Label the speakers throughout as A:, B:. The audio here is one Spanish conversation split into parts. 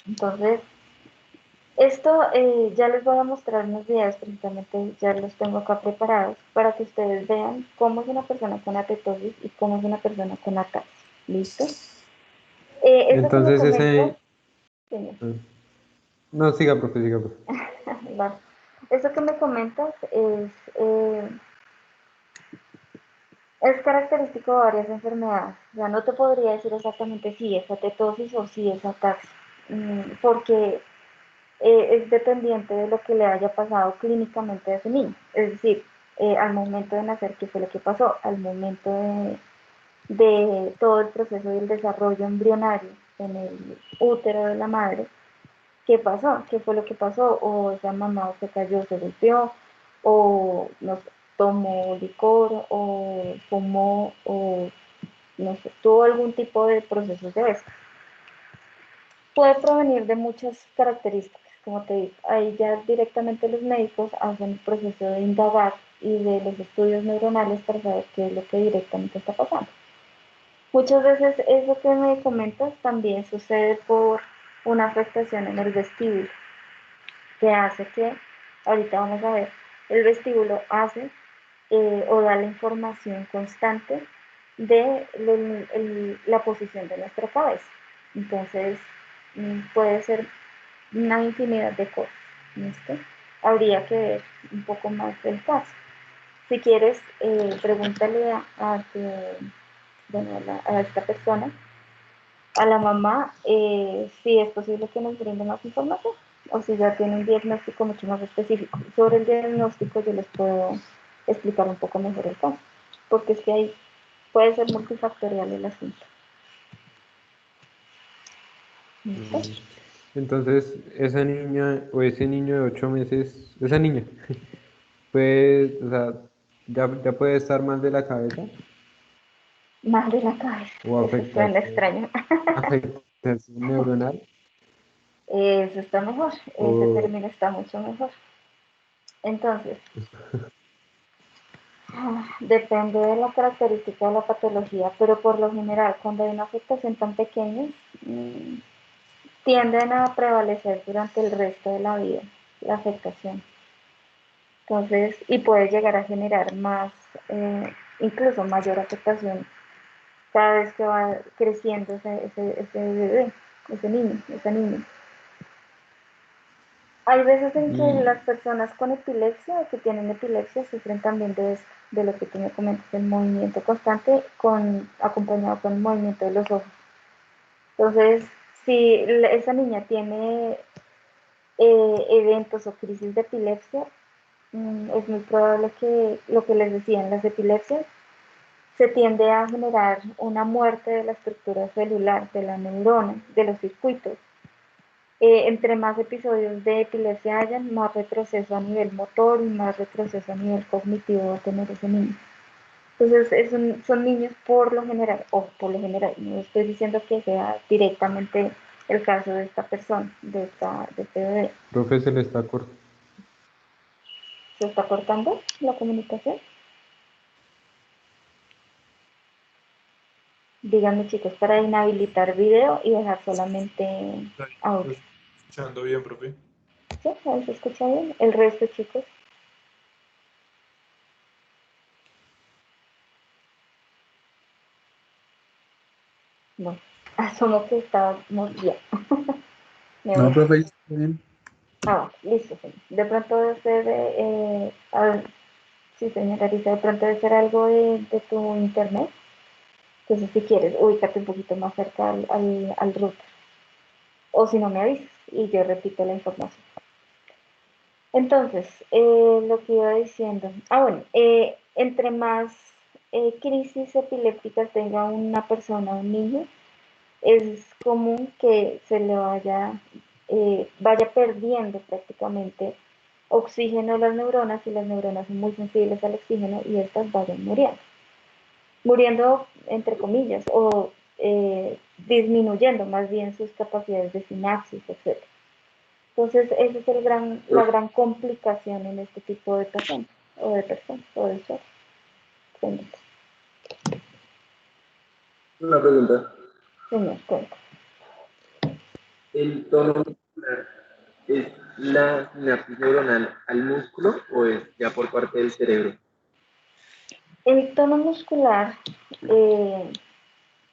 A: Entonces, esto ya les voy a mostrar unos videos, precisamente ya los tengo acá preparados para que ustedes vean cómo es una persona con atetosis y cómo es una persona con ataxia. ¿Listo? Eso que me
B: Entonces
A: comentas,
B: ese...
A: señor,
B: No, siga, profe, siga, profe.
A: vale. Eso que me comentas es característico de varias enfermedades. Ya no te podría decir exactamente si es atetosis o si es ataxia, porque es dependiente de lo que le haya pasado clínicamente a ese niño. Es decir, al momento de nacer, ¿qué fue lo que pasó? Al momento de todo el proceso del desarrollo embrionario en el útero de la madre, ¿qué pasó? ¿Qué fue lo que pasó? O esa mamá se cayó, se golpeó, o no sé, tomó licor, o fumó, o no sé, tuvo algún tipo de proceso de eso. Puede provenir de muchas características, como te digo, ahí ya directamente los médicos hacen el proceso de indagar y de los estudios neuronales para saber qué es lo que directamente está pasando. Muchas veces eso que me comentas también sucede por una afectación en el vestíbulo, que hace que, ahorita vamos a ver, el vestíbulo hace o da la información constante de la posición de nuestra cabeza. Entonces, puede ser una infinidad de cosas. ¿Listo? Habría que ver un poco más del caso. Si quieres, pregúntale bueno, a esta persona, a la mamá, si es posible que nos brinde más información o si ya tiene un diagnóstico mucho más específico. Sobre el diagnóstico yo les puedo explicar un poco mejor el caso, porque es que ahí puede ser multifactorial el asunto. ¿Listo?
B: Mm. Entonces, esa niña o ese niño de 8 meses, esa niña, pues, o sea, ya puede estar mal de la cabeza
A: Más de la cabeza,
B: o
A: eso suena
B: afectación,
A: extraño.
B: afectación neuronal
A: Eso está mejor, ese
B: o...
A: término está mucho mejor. Entonces, depende de la característica de la patología, pero por lo general, cuando hay una afectación tan pequeña, mmm, tienden a prevalecer durante el resto de la vida la afectación. Entonces, y puede llegar a generar más, incluso mayor afectación cada vez que va creciendo ese bebé, ese niño, esa niña. Hay veces en que las
B: Y,
A: personas con epilepsia, que tienen epilepsia, sufren también de esto, de lo que tú me comentas, el movimiento constante acompañado con el movimiento de los ojos. Entonces, si esa niña tiene eventos o crisis de epilepsia, es muy probable que lo que les decía en las epilepsias se tiende a generar una muerte de la estructura celular, de la neurona, de los circuitos. Entre más episodios de epilepsia hayan, más retroceso a nivel motor y más retroceso a nivel cognitivo va a tener ese niño. Entonces, son niños por lo general, o por lo general, no estoy diciendo que sea directamente el caso de esta persona, de este bebé.
B: profe, se le está cortando.
A: ¿Se está cortando la comunicación? Díganme chicos, para inhabilitar video y dejar solamente
C: Ahí
A: audio.
C: lo estoy escuchando bien, profe.
A: ¿Sí? ¿Ahí se escucha bien? El resto chicos, no. Asumo que estamos bien. Me
C: No,
A: voy.
C: profe, está bien.
A: Listo, señor. De pronto debe ser, a ver, sí, señora Arisa, de pronto debe ser algo de tu internet. Entonces, si quieres, ubícate un poquito más cerca al router. O si no, me avisas y yo repito la información. Entonces, lo que iba diciendo. Bueno, entre más crisis epilépticas tenga una persona, un niño, es común que se le vaya perdiendo prácticamente oxígeno a las neuronas y las neuronas son muy sensibles al oxígeno y estas vayan muriendo. Muriendo entre comillas o disminuyendo más bien sus capacidades de sinapsis, etc. Entonces, esa es la gran complicación en este tipo de pacientes o de personas o de usuarios.
C: Una pregunta.
A: Señor, cuenta.
D: ¿El tono muscular es la sinapsis neuronal al músculo o es ya por parte del cerebro?
A: El tono muscular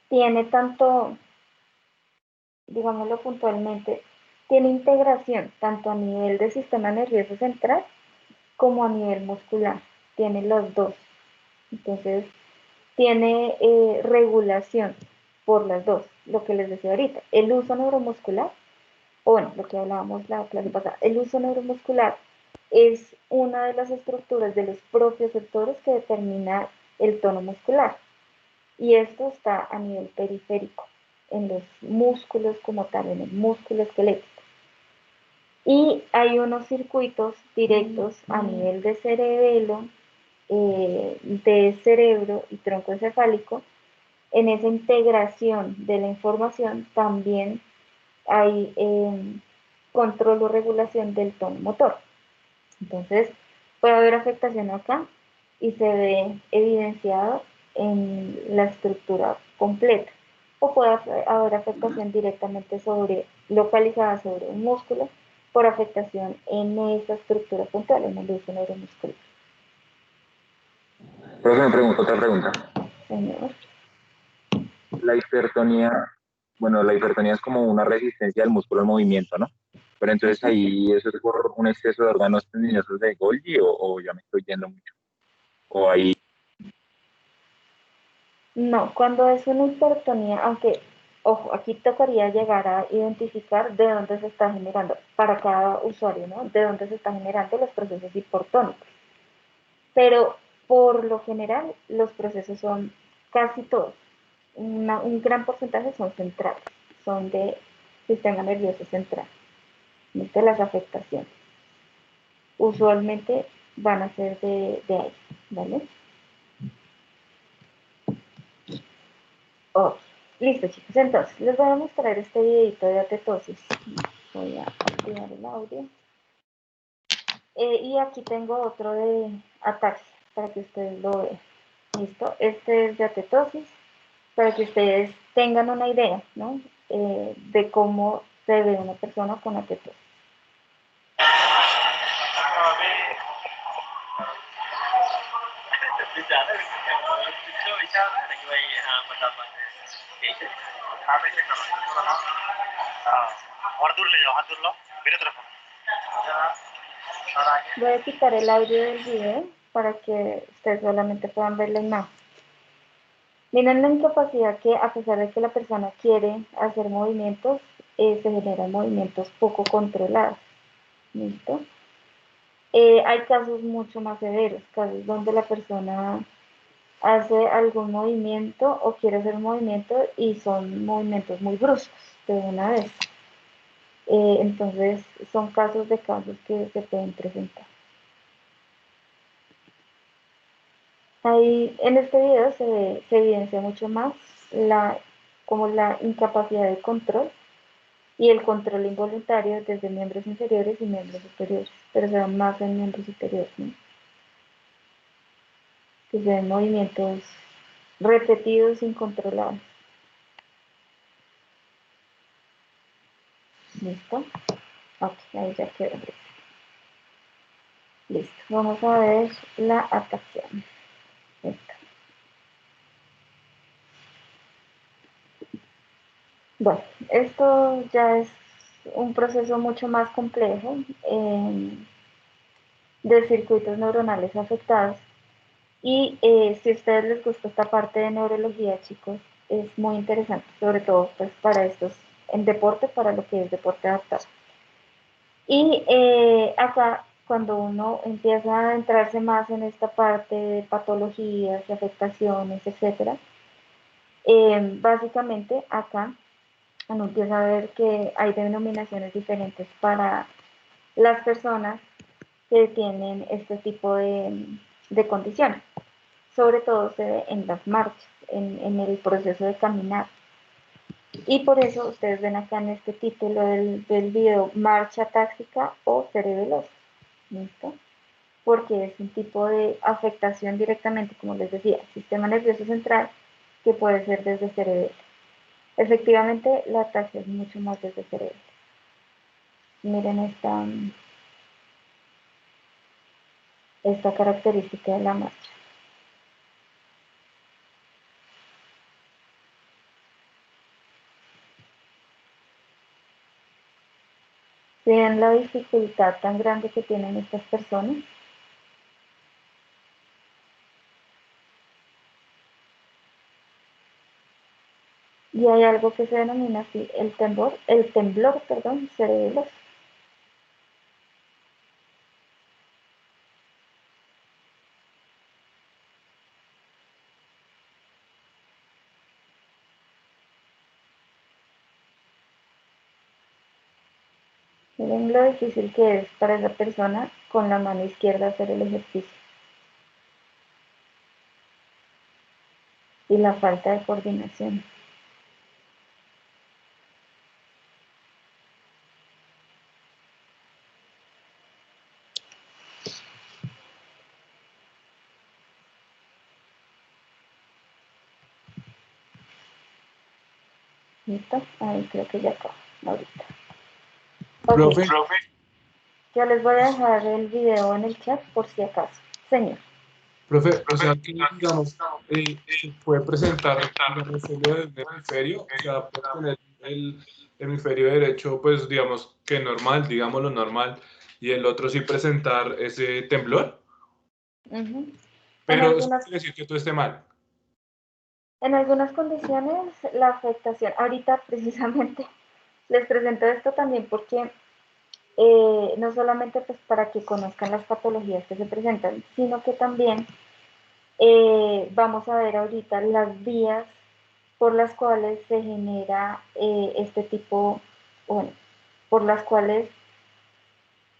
A: tiene tanto, digámoslo puntualmente, tiene integración tanto a nivel del sistema nervioso central como a nivel muscular. Tiene los dos. Entonces, tiene regulación por las dos. Lo que les decía ahorita, el uso neuromuscular, o bueno, lo que hablábamos la clase pasada, el uso neuromuscular es una de las estructuras de los propios sectores que determina el tono muscular. Y esto está a nivel periférico, en los músculos como tal, en el músculo esquelético. Y hay unos circuitos directos a nivel de cerebelo, de cerebro y tronco encefálico. En esa integración de la información también hay control o regulación del tono motor. Entonces, puede haber afectación acá y se ve evidenciado en la estructura completa. O puede haber afectación directamente localizada sobre un músculo por afectación en esa estructura puntual, en el uso neuromuscular.
D: Pero me pregunto otra pregunta.
A: Señor.
D: La hipertonía, bueno, la hipertonía es como una resistencia del músculo al movimiento, ¿no? Pero entonces ahí eso es por un exceso de órganos tendinosos de Golgi o ya me estoy yendo mucho. O ahí.
A: No, cuando es una hipertonía, aunque, ojo, aquí tocaría llegar a identificar de dónde se está generando, para cada usuario, ¿no? De dónde se están generando los procesos hipertónicos. Pero por lo general, los procesos son casi todos, un gran porcentaje son centrales, son de sistema nervioso central, de las afectaciones. Usualmente van a ser de ahí, ¿vale? Ok, listo chicos, entonces les voy a mostrar este videito de atetosis. Voy a activar el audio. Y aquí tengo otro de ataxia para que ustedes lo vean. Listo, este es de atetosis para que ustedes tengan una idea, ¿no? De cómo se ve una persona con atetosis. Voy a quitar el audio del video para que ustedes solamente puedan ver la imagen. Miren la incapacidad que, a pesar de que la persona quiere hacer movimientos, se generan movimientos poco controlados. ¿Listo? Hay casos mucho más severos, casos donde la persona hace algún movimiento o quiere hacer un movimiento y son movimientos muy bruscos de una vez. Entonces, son casos de casos que se pueden presentar. Ahí, en este video se evidencia mucho más como la incapacidad de control y el control involuntario desde miembros inferiores y miembros superiores, pero se da más en miembros superiores, ¿no? Que se ven movimientos repetidos, incontrolados. ¿Listo? Ok, ahí ya quedó. Listo, vamos a ver la atracción. Esta. Bueno, esto ya es un proceso mucho más complejo de circuitos neuronales afectados. Y si a ustedes les gusta esta parte de neurología, chicos, es muy interesante, sobre todo pues para estos en deporte, para lo que es deporte adaptado. Y acá, cuando uno empieza a adentrarse más en esta parte de patologías, afectaciones, etcétera, básicamente acá uno empieza a ver que hay denominaciones diferentes para las personas que tienen este tipo de condiciones. Sobre todo se ve en las marchas, en el proceso de caminar. Y por eso ustedes ven acá en este título del video marcha táxica o cerebelosa. ¿Listo? Porque es un tipo de afectación directamente, como les decía, sistema nervioso central, que puede ser desde cerebelo. Efectivamente, la ataxia es mucho más desde cerebelo. Miren esta característica de la marcha. ¿Ven la dificultad tan grande que tienen estas personas? Y hay algo que se denomina así el temblor, perdón, cerebeloso. Miren lo difícil que es para esa persona con la mano izquierda hacer el ejercicio. Y la falta de coordinación. ¿Listo? Ahí creo que ya acabo, ahorita. Ok,
C: Profe,
A: ya les voy a dejar el video en el chat por si acaso. Señor.
C: profe, o sea que, digamos, se puede presentar, digamos, solo desde un hemisferio, o sea, puede tener el hemisferio derecho, pues, digamos, que normal, digamos lo normal, y el otro sí presentar ese temblor,
A: Ujú. En
C: pero eso no
A: algunas
C: quiere decir que todo esté mal.
A: En algunas condiciones, la afectación, ahorita precisamente les presento esto también porque no solamente pues para que conozcan las patologías que se presentan, sino que también vamos a ver ahorita las vías por las cuales se genera este tipo, bueno, por las cuales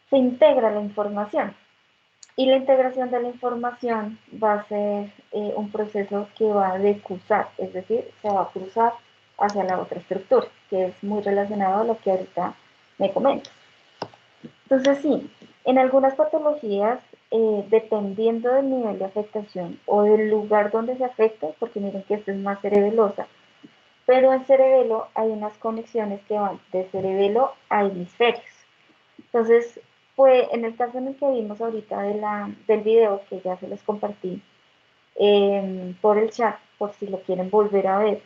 A: se integra la información. Y la integración de la información va a ser un proceso que va a decruzar, es decir, se va a cruzar hacia la otra estructura, que es muy relacionado a lo que ahorita me comentas. Entonces, sí, en algunas patologías, dependiendo del nivel de afectación o del lugar donde se afecta, porque miren que esta es más cerebelosa, pero en cerebelo hay unas conexiones que van de cerebelo a hemisferios. Entonces, pues en el caso en el que vimos ahorita del video, que ya se los compartí por el chat, por si lo quieren volver a ver,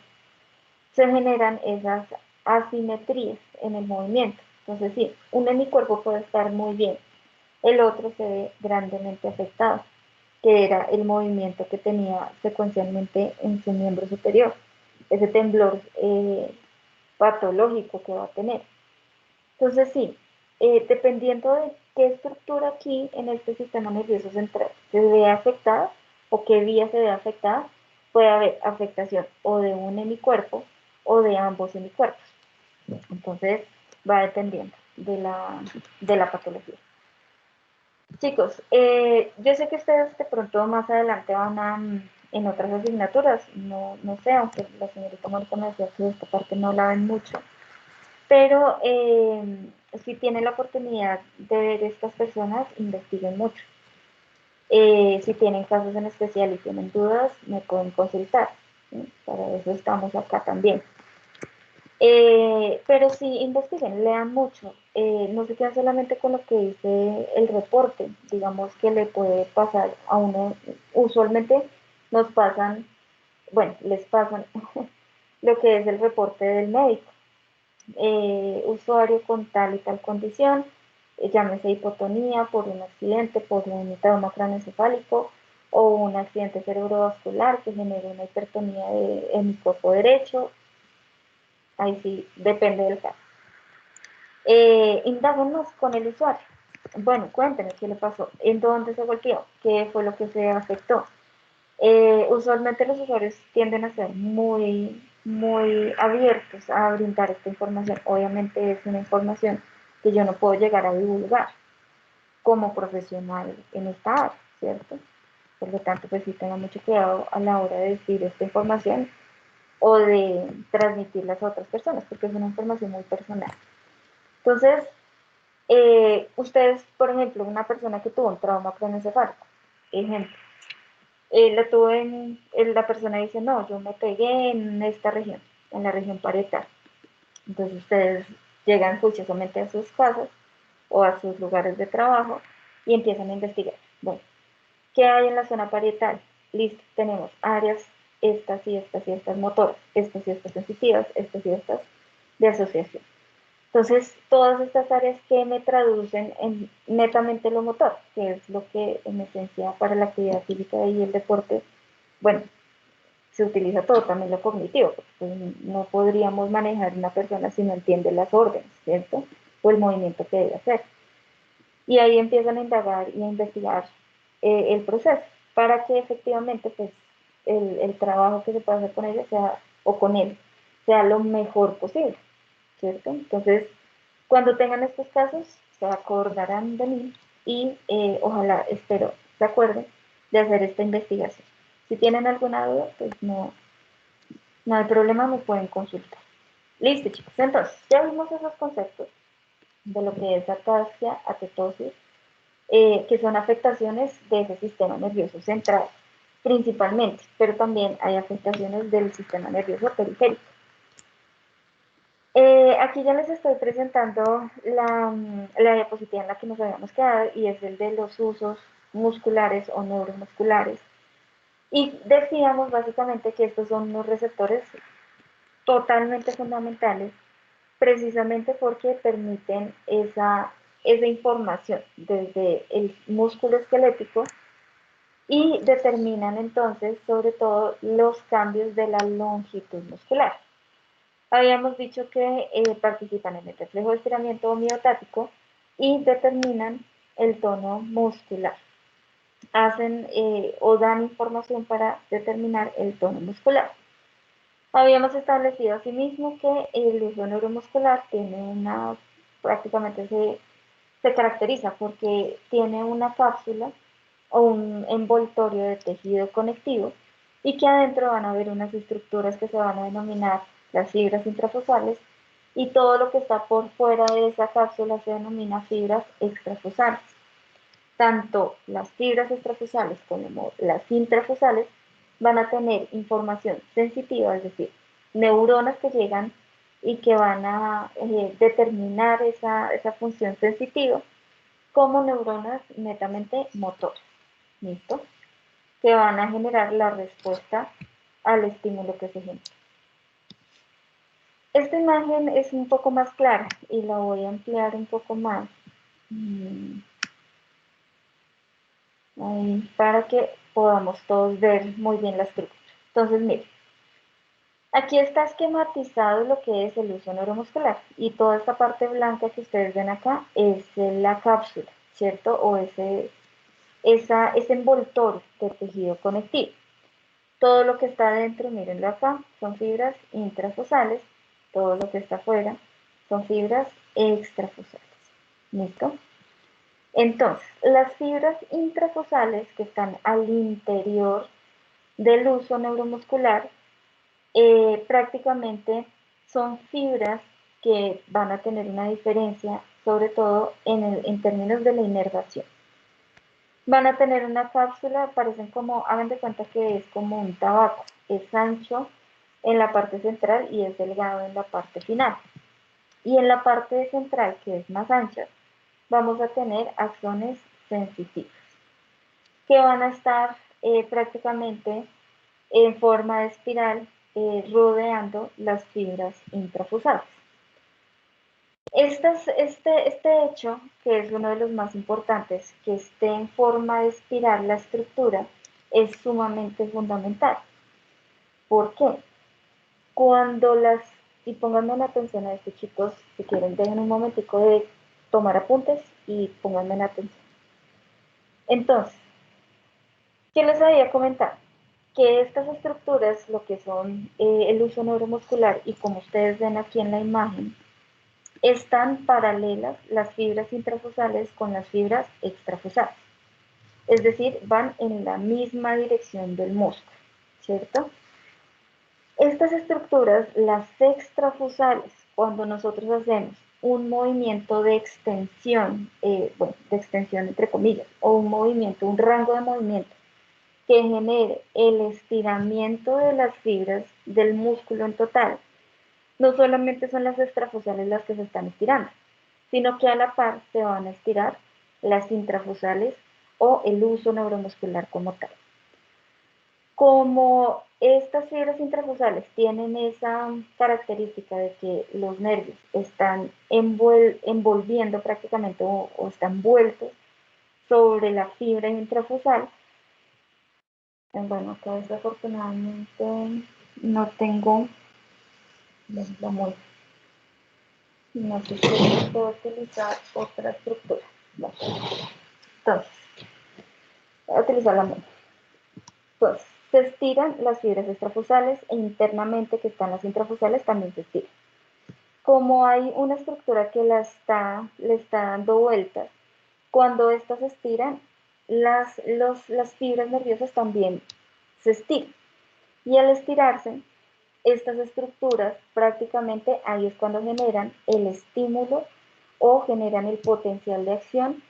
A: se generan esas asimetrías en el movimiento. Entonces, sí, un hemicuerpo puede estar muy bien, el otro se ve grandemente afectado, que era el movimiento que tenía secuencialmente en su miembro superior, ese temblor patológico que va a tener. Entonces, sí, dependiendo de qué estructura aquí en este sistema nervioso central se ve afectada o qué vía se ve afectada, puede haber afectación o de un hemicuerpo o de ambos hemicuerpos. Entonces, va dependiendo de la patología. Chicos, yo sé que ustedes de pronto más adelante van en otras asignaturas, no sé, aunque la señorita Mónica me decía que esta parte no la ven mucho, pero si tienen la oportunidad de ver estas personas, investiguen mucho. Si tienen casos en especial y tienen dudas, me pueden consultar, ¿sí? Para eso estamos acá también. Pero sí, investiguen, lean mucho. No se quedan solamente con lo que dice el reporte, digamos que le puede pasar a uno, usualmente nos pasan, bueno, les pasan lo que es el reporte del médico. Usuario con tal y tal condición, llámese hipotonía por un accidente, por un trauma craneoencefálico o un accidente cerebrovascular que genere una hipertonía en mi cuerpo derecho. Ahí sí, depende del caso. Indáguenos con el usuario. Bueno, cuéntenos qué le pasó, en dónde se golpeó, qué fue lo que se afectó. Usualmente los usuarios tienden a ser muy abiertos a brindar esta información. Obviamente es una información que yo no puedo llegar a divulgar como profesional en esta área, ¿cierto? Por lo tanto, pues sí tengan mucho cuidado a la hora de decir esta información o de transmitirlas a otras personas, porque es una información muy personal. Entonces, ustedes, por ejemplo, una persona que tuvo un trauma craneoencefálico, ejemplo, la tuve la persona dice, no, yo me pegué en esta región, en la región parietal. Entonces ustedes llegan juiciosamente a sus casas o a sus lugares de trabajo y empiezan a investigar. Bueno, ¿qué hay en la zona parietal? Listo, tenemos áreas, estas y estas y estas motoras, estas y estas sensitivas, estas y estas de asociación. Entonces, todas estas áreas que me traducen en netamente lo motor, que es lo que en esencia para la actividad física y el deporte, bueno, se utiliza todo, también lo cognitivo, porque pues, no podríamos manejar una persona si no entiende las órdenes, ¿cierto? O el movimiento que debe hacer. Y ahí empiezan a indagar y a investigar el proceso para que efectivamente pues, el trabajo que se pueda hacer con ella sea, o con él sea lo mejor posible, ¿cierto? Entonces, cuando tengan estos casos, se acordarán de mí y ojalá, espero, se acuerden de hacer esta investigación. Si tienen alguna duda, pues no hay problema, me pueden consultar. Listo, chicos. Entonces, ya vimos esos conceptos de lo que es ataxia, atetosis, que son afectaciones de ese sistema nervioso central, principalmente, pero también hay afectaciones del sistema nervioso periférico. Aquí ya les estoy presentando la diapositiva en la que nos habíamos quedado y es el de los usos musculares o neuromusculares. Y decíamos básicamente que estos son unos receptores totalmente fundamentales precisamente porque permiten esa información desde el músculo esquelético y determinan entonces sobre todo los cambios de la longitud muscular. Habíamos dicho que participan en el reflejo de estiramiento miotático y determinan el tono muscular. Hacen o dan información para determinar el tono muscular. Habíamos establecido asimismo que el uso neuromuscular tiene prácticamente se caracteriza porque tiene una cápsula o un envoltorio de tejido conectivo y que adentro van a haber unas estructuras que se van a denominar las fibras intrafosales y todo lo que está por fuera de esa cápsula se denomina fibras extrafosales. Tanto las fibras extrafosales como las intrafosales van a tener información sensitiva, es decir, neuronas que llegan y que van a determinar esa función sensitiva como neuronas netamente motoras, ¿listo? Que van a generar la respuesta al estímulo que se genera. Esta imagen es un poco más clara y la voy a ampliar un poco más para que podamos todos ver muy bien la estructura. Entonces, miren, aquí está esquematizado lo que es el uso neuromuscular y toda esta parte blanca que ustedes ven acá es la cápsula, ¿cierto? O ese envoltorio de tejido conectivo. Todo lo que está adentro, mírenlo acá, son fibras intrafosales, todo lo que está afuera son fibras extrafosales. ¿Listo? Entonces, las fibras intrafosales que están al interior del uso neuromuscular prácticamente son fibras que van a tener una diferencia, sobre todo en términos de la inervación. Van a tener una cápsula, parecen como, hagan de cuenta que es como un tabaco, es ancho en la parte central y es delgado en la parte final. Y en la parte central, que es más ancha, vamos a tener axones sensitivos, que van a estar prácticamente en forma de espiral rodeando las fibras intrafusales. Este hecho, que es uno de los más importantes, que esté en forma de espiral la estructura, es sumamente fundamental. ¿Por qué? Cuando y pónganme atención a esto, chicos, si quieren, dejen un momentico de tomar apuntes y pónganme atención. Entonces, ¿qué les había comentado? Que estas estructuras, lo que son el uso neuromuscular y como ustedes ven aquí en la imagen, están paralelas las fibras intrafusales con las fibras extrafusales. Es decir, van en la misma dirección del músculo, ¿cierto? Estas estructuras, las extrafusales, cuando nosotros hacemos un movimiento de extensión, bueno, de extensión entre comillas, o un movimiento, un rango de movimiento que genere el estiramiento de las fibras del músculo en total, no solamente son las extrafusales las que se están estirando, sino que a la par se van a estirar las intrafusales o el uso neuromuscular como tal. Como estas fibras intrafusales tienen esa característica de que los nervios están envolviendo prácticamente o están envueltos sobre la fibra intrafusal, bueno, acá desafortunadamente no tengo la muestra. No sé si puedo utilizar otra estructura. No. Entonces, voy a utilizar la muestra. Entonces, se estiran las fibras extrafusales e internamente que están las intrafusales también se estiran. Como hay una estructura que le está dando vueltas, cuando estas se estiran, las fibras nerviosas también se estiran. Y al estirarse, estas estructuras prácticamente ahí es cuando generan el estímulo o generan el potencial de acción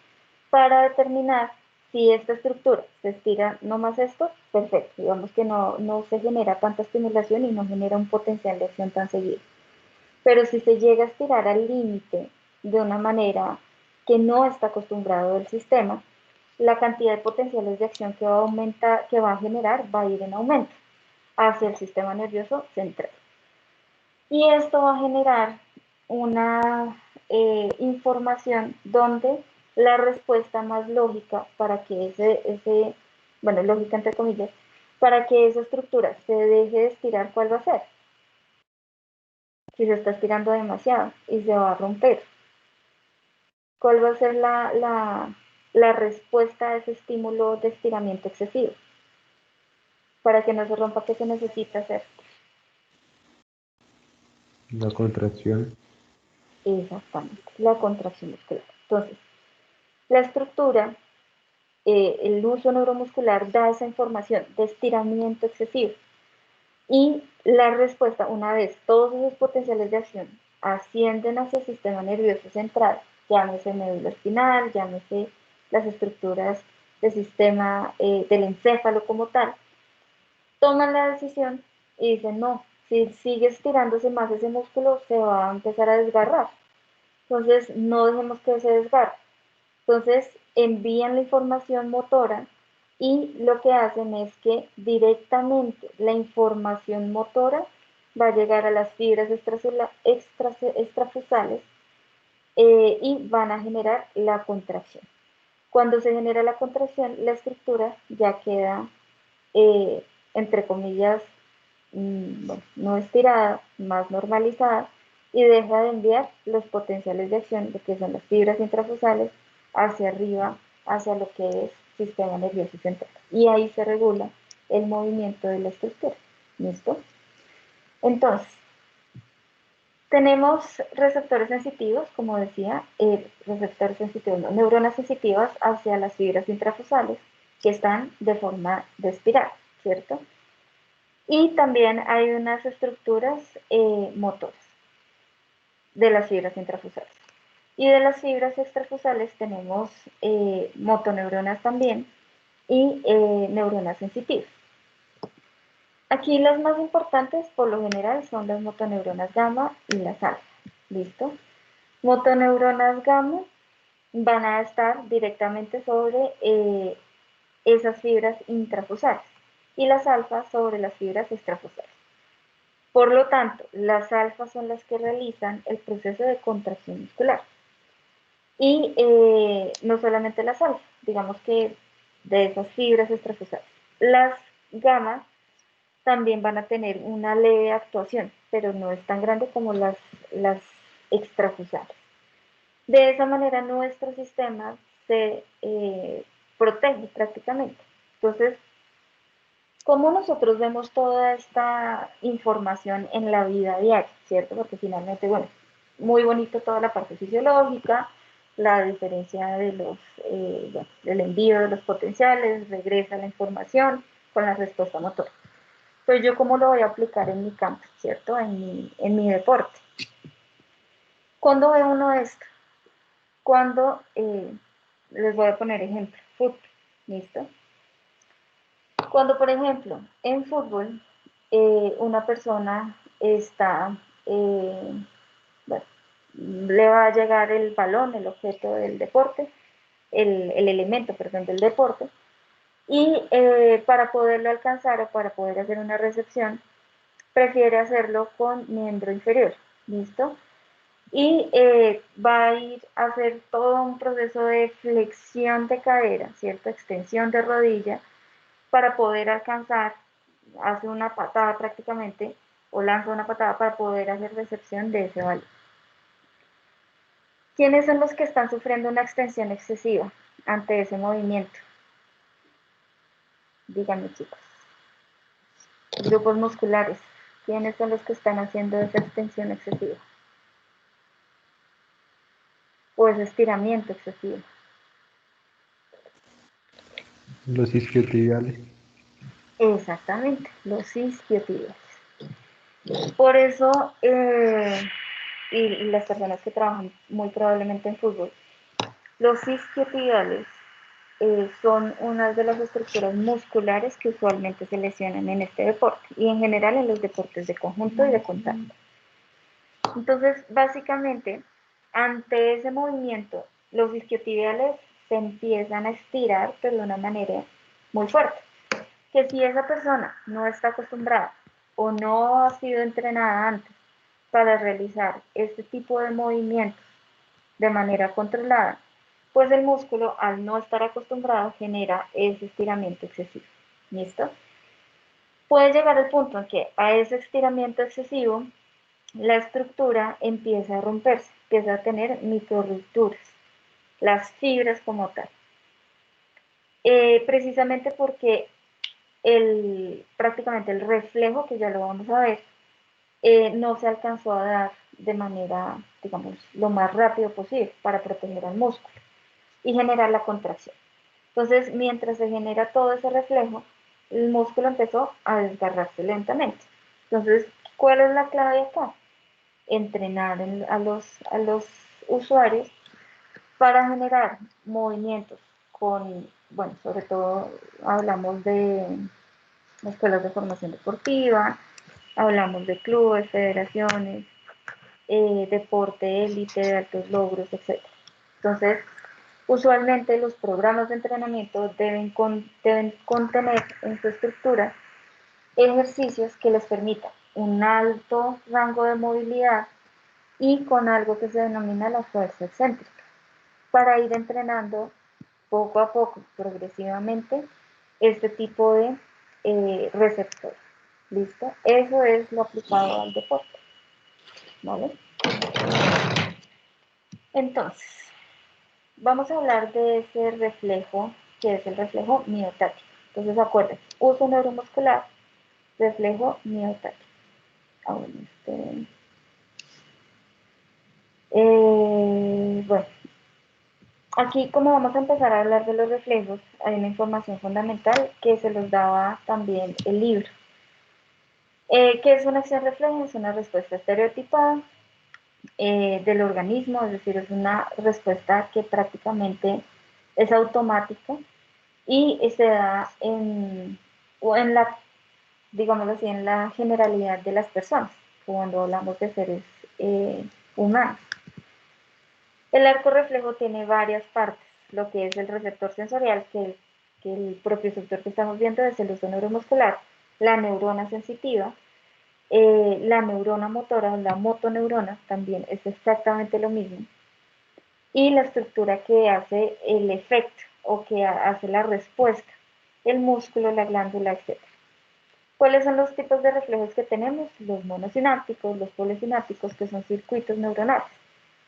A: para determinar si esta estructura se estira nomás esto, perfecto, digamos que no se genera tanta estimulación y no genera un potencial de acción tan seguido. Pero si se llega a estirar al límite de una manera que no está acostumbrado el sistema, la cantidad de potenciales de acción que va a generar va a ir en aumento hacia el sistema nervioso central. Y esto va a generar una información donde la respuesta más lógica para que lógica entre comillas, para que esa estructura se deje de estirar, ¿cuál va a ser? Si se está estirando demasiado y se va a romper. ¿Cuál va a ser la respuesta a ese estímulo de estiramiento excesivo? Para que no se rompa, ¿qué se necesita hacer?
B: La contracción.
A: Exactamente, la contracción muscular. Entonces, la estructura, el uso neuromuscular da esa información de estiramiento excesivo. Y la respuesta, una vez todos esos potenciales de acción ascienden hacia el sistema nervioso central, llámese médula espinal, llámese las estructuras del sistema del encéfalo como tal, toman la decisión y dicen, no, si sigue estirándose más ese músculo, se va a empezar a desgarrar. Entonces, no dejemos que se desgarre. Entonces, envían la información motora y lo que hacen es que directamente la información motora va a llegar a las fibras extrafusales y van a generar la contracción. Cuando se genera la contracción, la estructura ya queda, entre comillas, bueno, no estirada, más normalizada, y deja de enviar los potenciales de acción, de que son las fibras intrafusales, hacia arriba, hacia lo que es sistema nervioso central. Y ahí se regula el movimiento de la estructura. ¿Listo? Entonces, tenemos receptores sensitivos, como decía, receptores sensitivos, no, neuronas sensitivas hacia las fibras intrafusales que están de forma de espiral, ¿cierto? Y también hay unas estructuras motoras de las fibras intrafusales. Y de las fibras extrafusales tenemos motoneuronas también y neuronas sensitivas. Aquí las más importantes por lo general son las motoneuronas gamma y las alfa. ¿Listo? Motoneuronas gamma van a estar directamente sobre esas fibras intrafusales y las alfas sobre las fibras extrafusales. Por lo tanto, las alfas son las que realizan el proceso de contracción muscular. Y no solamente las alfas, digamos que de esas fibras extrafusales. Las gamma también van a tener una leve actuación, pero no es tan grande como las extrafusales. De esa manera nuestro sistema se protege prácticamente. Entonces, ¿cómo nosotros vemos toda esta información en la vida diaria, cierto? Porque finalmente, bueno, muy bonito toda la parte fisiológica, la diferencia de del envío de los potenciales, regresa la información con la respuesta motora. Pero yo, ¿cómo lo voy a aplicar en mi campo, cierto? En mi deporte. ¿Cuándo ve uno esto? Cuando, les voy a poner ejemplo, fútbol, ¿listo? Cuando, por ejemplo, en fútbol, una persona está, bueno, le va a llegar el balón, el objeto del deporte, el elemento, perdón, del deporte, y para poderlo alcanzar o para poder hacer una recepción, prefiere hacerlo con miembro inferior, ¿listo? Y va a ir a hacer todo un proceso de flexión de cadera, ¿cierto? Extensión de rodilla, para poder alcanzar, hace una patada prácticamente, o lanza una patada para poder hacer recepción de ese balón. ¿Quiénes son los que están sufriendo una extensión excesiva ante ese movimiento? Díganme, chicos. Grupos musculares. ¿Quiénes son los que están haciendo esa extensión excesiva? O ese estiramiento excesivo.
B: Los isquiotibiales.
A: Exactamente, los isquiotibiales. Por eso, y las personas que trabajan muy probablemente en fútbol, los isquiotibiales son una de las estructuras musculares que usualmente se lesionan en este deporte y en general en los deportes de conjunto y de contacto. Entonces, básicamente, ante ese movimiento, los isquiotibiales se empiezan a estirar, pero de una manera muy fuerte. Que si esa persona no está acostumbrada o no ha sido entrenada antes para realizar este tipo de movimientos de manera controlada, pues el músculo, al no estar acostumbrado, genera ese estiramiento excesivo. ¿Listo? Puede llegar el punto en que a ese estiramiento excesivo la estructura empieza a romperse, empieza a tener microrupturas, las fibras como tal. Precisamente porque prácticamente el reflejo, que ya lo vamos a ver, no se alcanzó a dar de manera, digamos, lo más rápido posible para proteger al músculo y generar la contracción. Entonces, mientras se genera todo ese reflejo, el músculo empezó a desgarrarse lentamente. Entonces, ¿cuál es la clave acá? Entrenar a los usuarios para generar movimientos con, bueno, sobre todo hablamos de escuelas de formación deportiva, hablamos de clubes, federaciones, deporte élite, de altos logros, etc. Entonces, usualmente los programas de entrenamiento deben contener en su estructura ejercicios que les permitan un alto rango de movilidad y con algo que se denomina la fuerza excéntrica, para ir entrenando poco a poco, progresivamente, este tipo de receptor. ¿Listo? Eso es lo aplicado al deporte. ¿Vale? Entonces, vamos a hablar de ese reflejo, que es el reflejo miotático. Entonces, acuérdense, uso neuromuscular, reflejo miotático. Bueno, aquí como vamos a empezar a hablar de los reflejos, hay una información fundamental que se los daba también el libro. ¿Qué es una acción reflejo? Es una respuesta estereotipada del organismo, es decir, es una respuesta que prácticamente es automática y se da en la, digámoslo así, en la generalidad de las personas, cuando hablamos de seres humanos. El arco reflejo tiene varias partes, lo que es el receptor sensorial, que el propioceptor que estamos viendo es el uso neuromuscular, la neurona sensitiva, la neurona motora, la motoneurona, también es exactamente lo mismo, y la estructura que hace el efecto o que hace la respuesta, el músculo, la glándula, etc. ¿Cuáles son los tipos de reflejos que tenemos? Los monosinápticos, los polisinápticos, que son circuitos neuronales.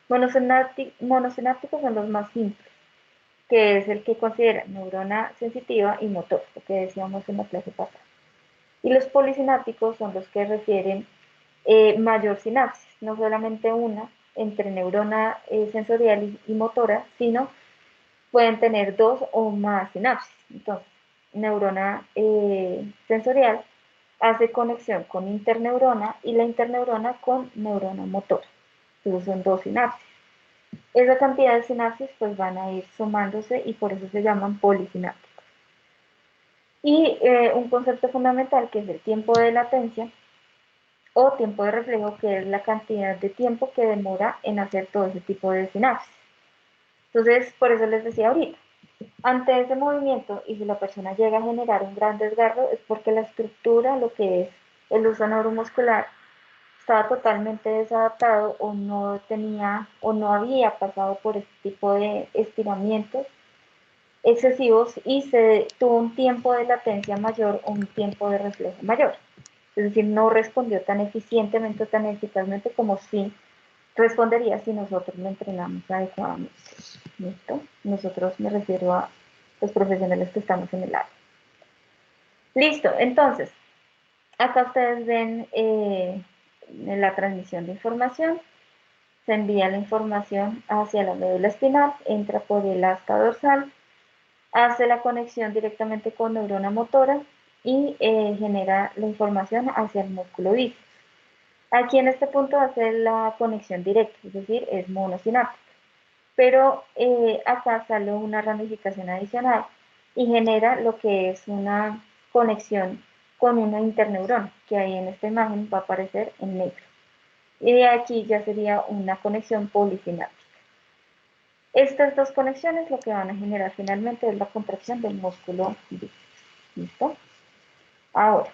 A: Monosinápticos son los más simples, que es el que considera neurona sensitiva y motor, lo que decíamos en la clase pasada. Y los polisinápticos son los que refieren mayor sinapsis, no solamente una entre neurona sensorial y motora, sino pueden tener dos o más sinapsis. Entonces, neurona sensorial hace conexión con interneurona y la interneurona con neurona motora. Entonces son dos sinapsis. Esa cantidad de sinapsis pues van a ir sumándose y por eso se llaman polisinápticos. Y un concepto fundamental que es el tiempo de latencia o tiempo de reflejo, que es la cantidad de tiempo que demora en hacer todo ese tipo de sinapsis. Entonces, por eso les decía ahorita, ante ese movimiento, y si la persona llega a generar un gran desgarro, es porque la estructura, lo que es el uso neuromuscular, estaba totalmente desadaptado o no tenía o no había pasado por este tipo de estiramientos excesivos y se tuvo un tiempo de latencia mayor o un tiempo de reflejo mayor. Es decir, no respondió tan eficientemente o tan eficazmente como si respondería si nosotros lo entrenamos adecuadamente. ¿Listo? Nosotros me refiero a los profesionales que estamos en el área. Listo, entonces, acá ustedes ven la transmisión de información. Se envía la información hacia la médula espinal, entra por el asta dorsal, hace la conexión directamente con neurona motora y genera la información hacia el músculo bíceps. Aquí en este punto hace la conexión directa, es decir, es monosináptica. Pero acá sale una ramificación adicional y genera lo que es una conexión con una interneurona, que ahí en esta imagen va a aparecer en negro. Y de aquí ya sería una conexión polisináptica. Estas dos conexiones lo que van a generar finalmente es la contracción del músculo bíceps. ¿Listo? Ahora,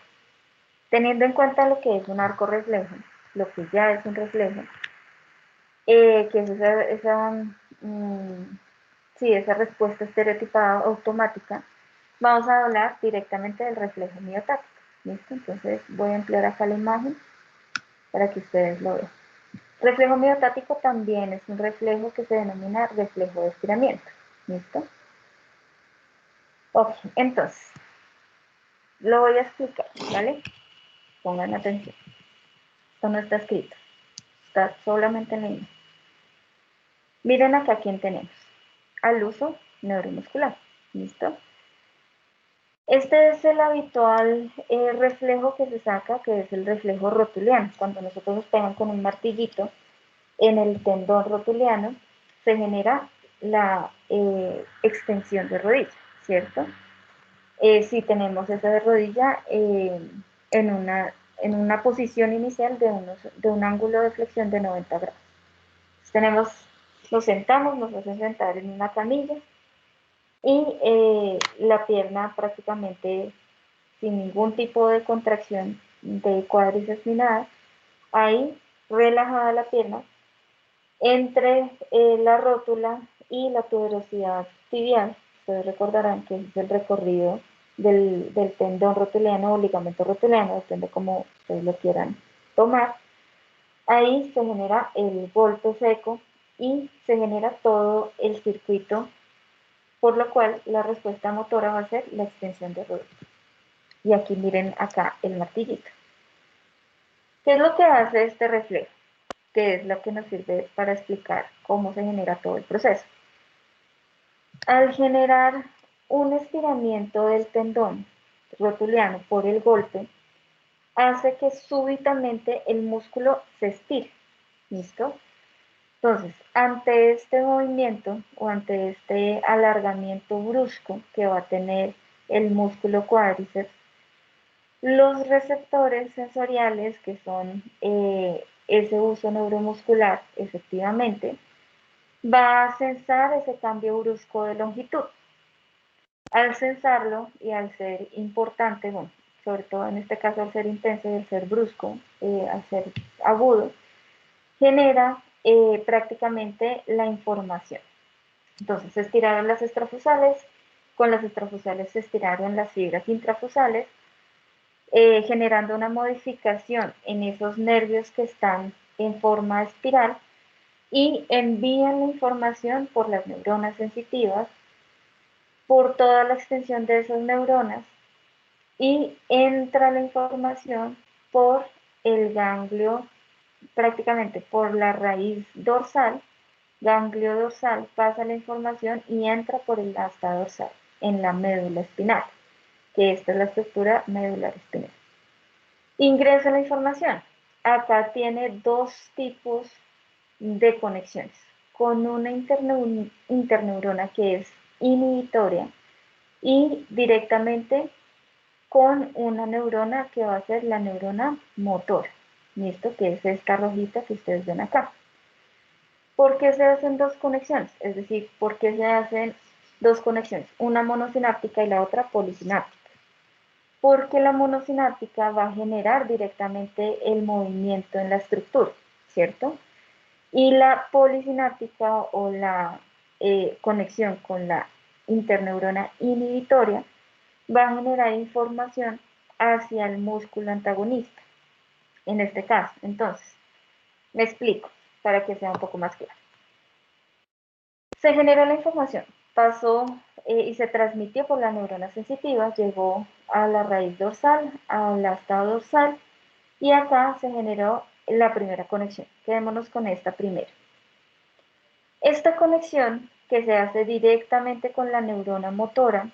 A: teniendo en cuenta lo que es un arco reflejo, lo que ya es un reflejo, que es esa respuesta estereotipada automática, vamos a hablar directamente del reflejo miotático. ¿Listo? Entonces voy a emplear acá la imagen para que ustedes lo vean. Reflejo miotático también es un reflejo que se denomina reflejo de estiramiento. ¿Listo? Ok, entonces, lo voy a explicar, ¿vale? Pongan atención. Esto no está escrito, está solamente en la imagen. Miren acá quién tenemos. Al uso neuromuscular. ¿Listo? Este es el habitual reflejo que se saca, que es el reflejo rotuliano. Cuando nosotros nos pegan con un martillito en el tendón rotuliano, se genera la extensión de rodilla, ¿cierto? Si tenemos esa de rodilla en, una posición inicial de un ángulo de flexión de 90 grados. Entonces nos sentamos, nos hacen sentar en una camilla y la pierna prácticamente sin ningún tipo de contracción de cuádriceps ni nada, ahí relajada la pierna, entre la rótula y la tuberosidad tibial. Ustedes recordarán que es el recorrido del tendón rotuliano o ligamento rotuliano, depende cómo ustedes lo quieran tomar. Ahí se genera el golpe seco y se genera todo el circuito, por lo cual la respuesta motora va a ser la extensión de rodilla. Y aquí miren acá el martillito. ¿Qué es lo que hace este reflejo? Que es lo que nos sirve para explicar cómo se genera todo el proceso. Al generar un estiramiento del tendón rotuliano por el golpe, hace que súbitamente el músculo se estire. ¿Listo? Entonces, ante este movimiento o ante este alargamiento brusco que va a tener el músculo cuádriceps, los receptores sensoriales, que son ese uso neuromuscular, efectivamente, va a censar ese cambio brusco de longitud. Al censarlo y al ser importante, bueno, sobre todo en este caso al ser intenso y al ser brusco, al ser agudo, genera prácticamente la información. Entonces se estiraron las extrafusales, con las extrafusales se estiraron las fibras intrafusales, generando una modificación en esos nervios que están en forma espiral y envían la información por las neuronas sensitivas, por toda la extensión de esas neuronas y entra la información por el ganglio, prácticamente por la raíz dorsal, ganglio dorsal, pasa la información y entra por el asta dorsal en la médula espinal, que esta es la estructura medular espinal. Ingresa la información. Acá tiene dos tipos de conexiones, con una interneurona que es inhibitoria y directamente con una neurona que va a ser la neurona motora. ¿listo? Que es esta rojita que ustedes ven acá. ¿Por qué se hacen dos conexiones? Es decir, ¿por qué se hacen dos conexiones? Una monosináptica y la otra polisináptica. Porque la monosináptica va a generar directamente el movimiento en la estructura, ¿cierto? Y la polisináptica o la conexión con la interneurona inhibitoria va a generar información hacia el músculo antagonista, en este caso. Entonces, me explico para que sea un poco más claro. Se generó la información, pasó y se transmitió por la neurona sensitiva, llegó a la raíz dorsal, al astado dorsal, y acá se generó la primera conexión. Quedémonos con esta primera. Esta conexión, que se hace directamente con la neurona motora,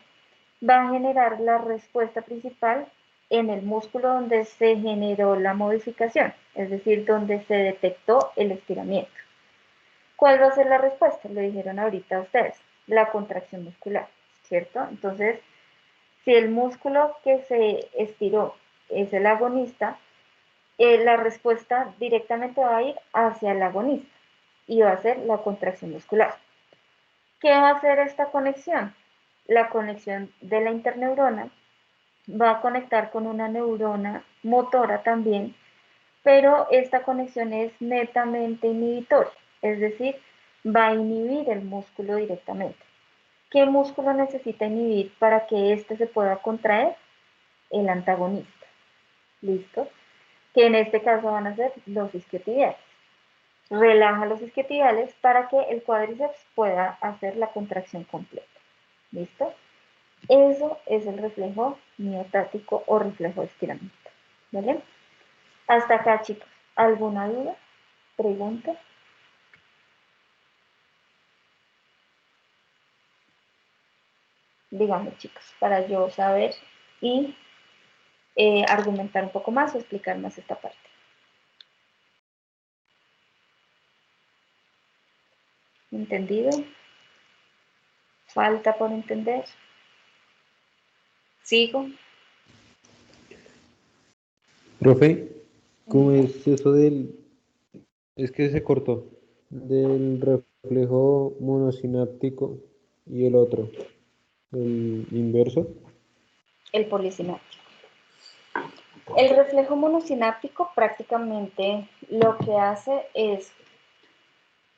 A: va a generar la respuesta principal en el músculo donde se generó la modificación, es decir, donde se detectó el estiramiento. ¿Cuál va a ser la respuesta? Lo dijeron ahorita ustedes, la contracción muscular, ¿cierto? Entonces, si el músculo que se estiró es el agonista, la respuesta directamente va a ir hacia el agonista y va a ser la contracción muscular. ¿Qué va a hacer esta conexión? La conexión de la interneurona va a conectar con una neurona motora también, pero esta conexión es netamente inhibitoria, es decir, va a inhibir el músculo directamente. ¿Qué músculo necesita inhibir para que éste se pueda contraer? El antagonista. ¿Listo? Que en este caso van a ser los isquiotibiales. Relaja los isquiotibiales para que el cuádriceps pueda hacer la contracción completa. ¿Listo? Eso es el reflejo miotático o reflejo de estiramiento. ¿Vale? Hasta acá, chicos. ¿Alguna duda? ¿Pregunta? Díganme, chicos, para yo saber y argumentar un poco más o explicar más esta parte. ¿Entendido? ¿Falta por entender? ¿Sigo?
B: Profe, ¿cómo es eso del, es que se cortó, del reflejo monosináptico y el otro, el inverso?
A: El polisináptico. El reflejo monosináptico prácticamente lo que hace es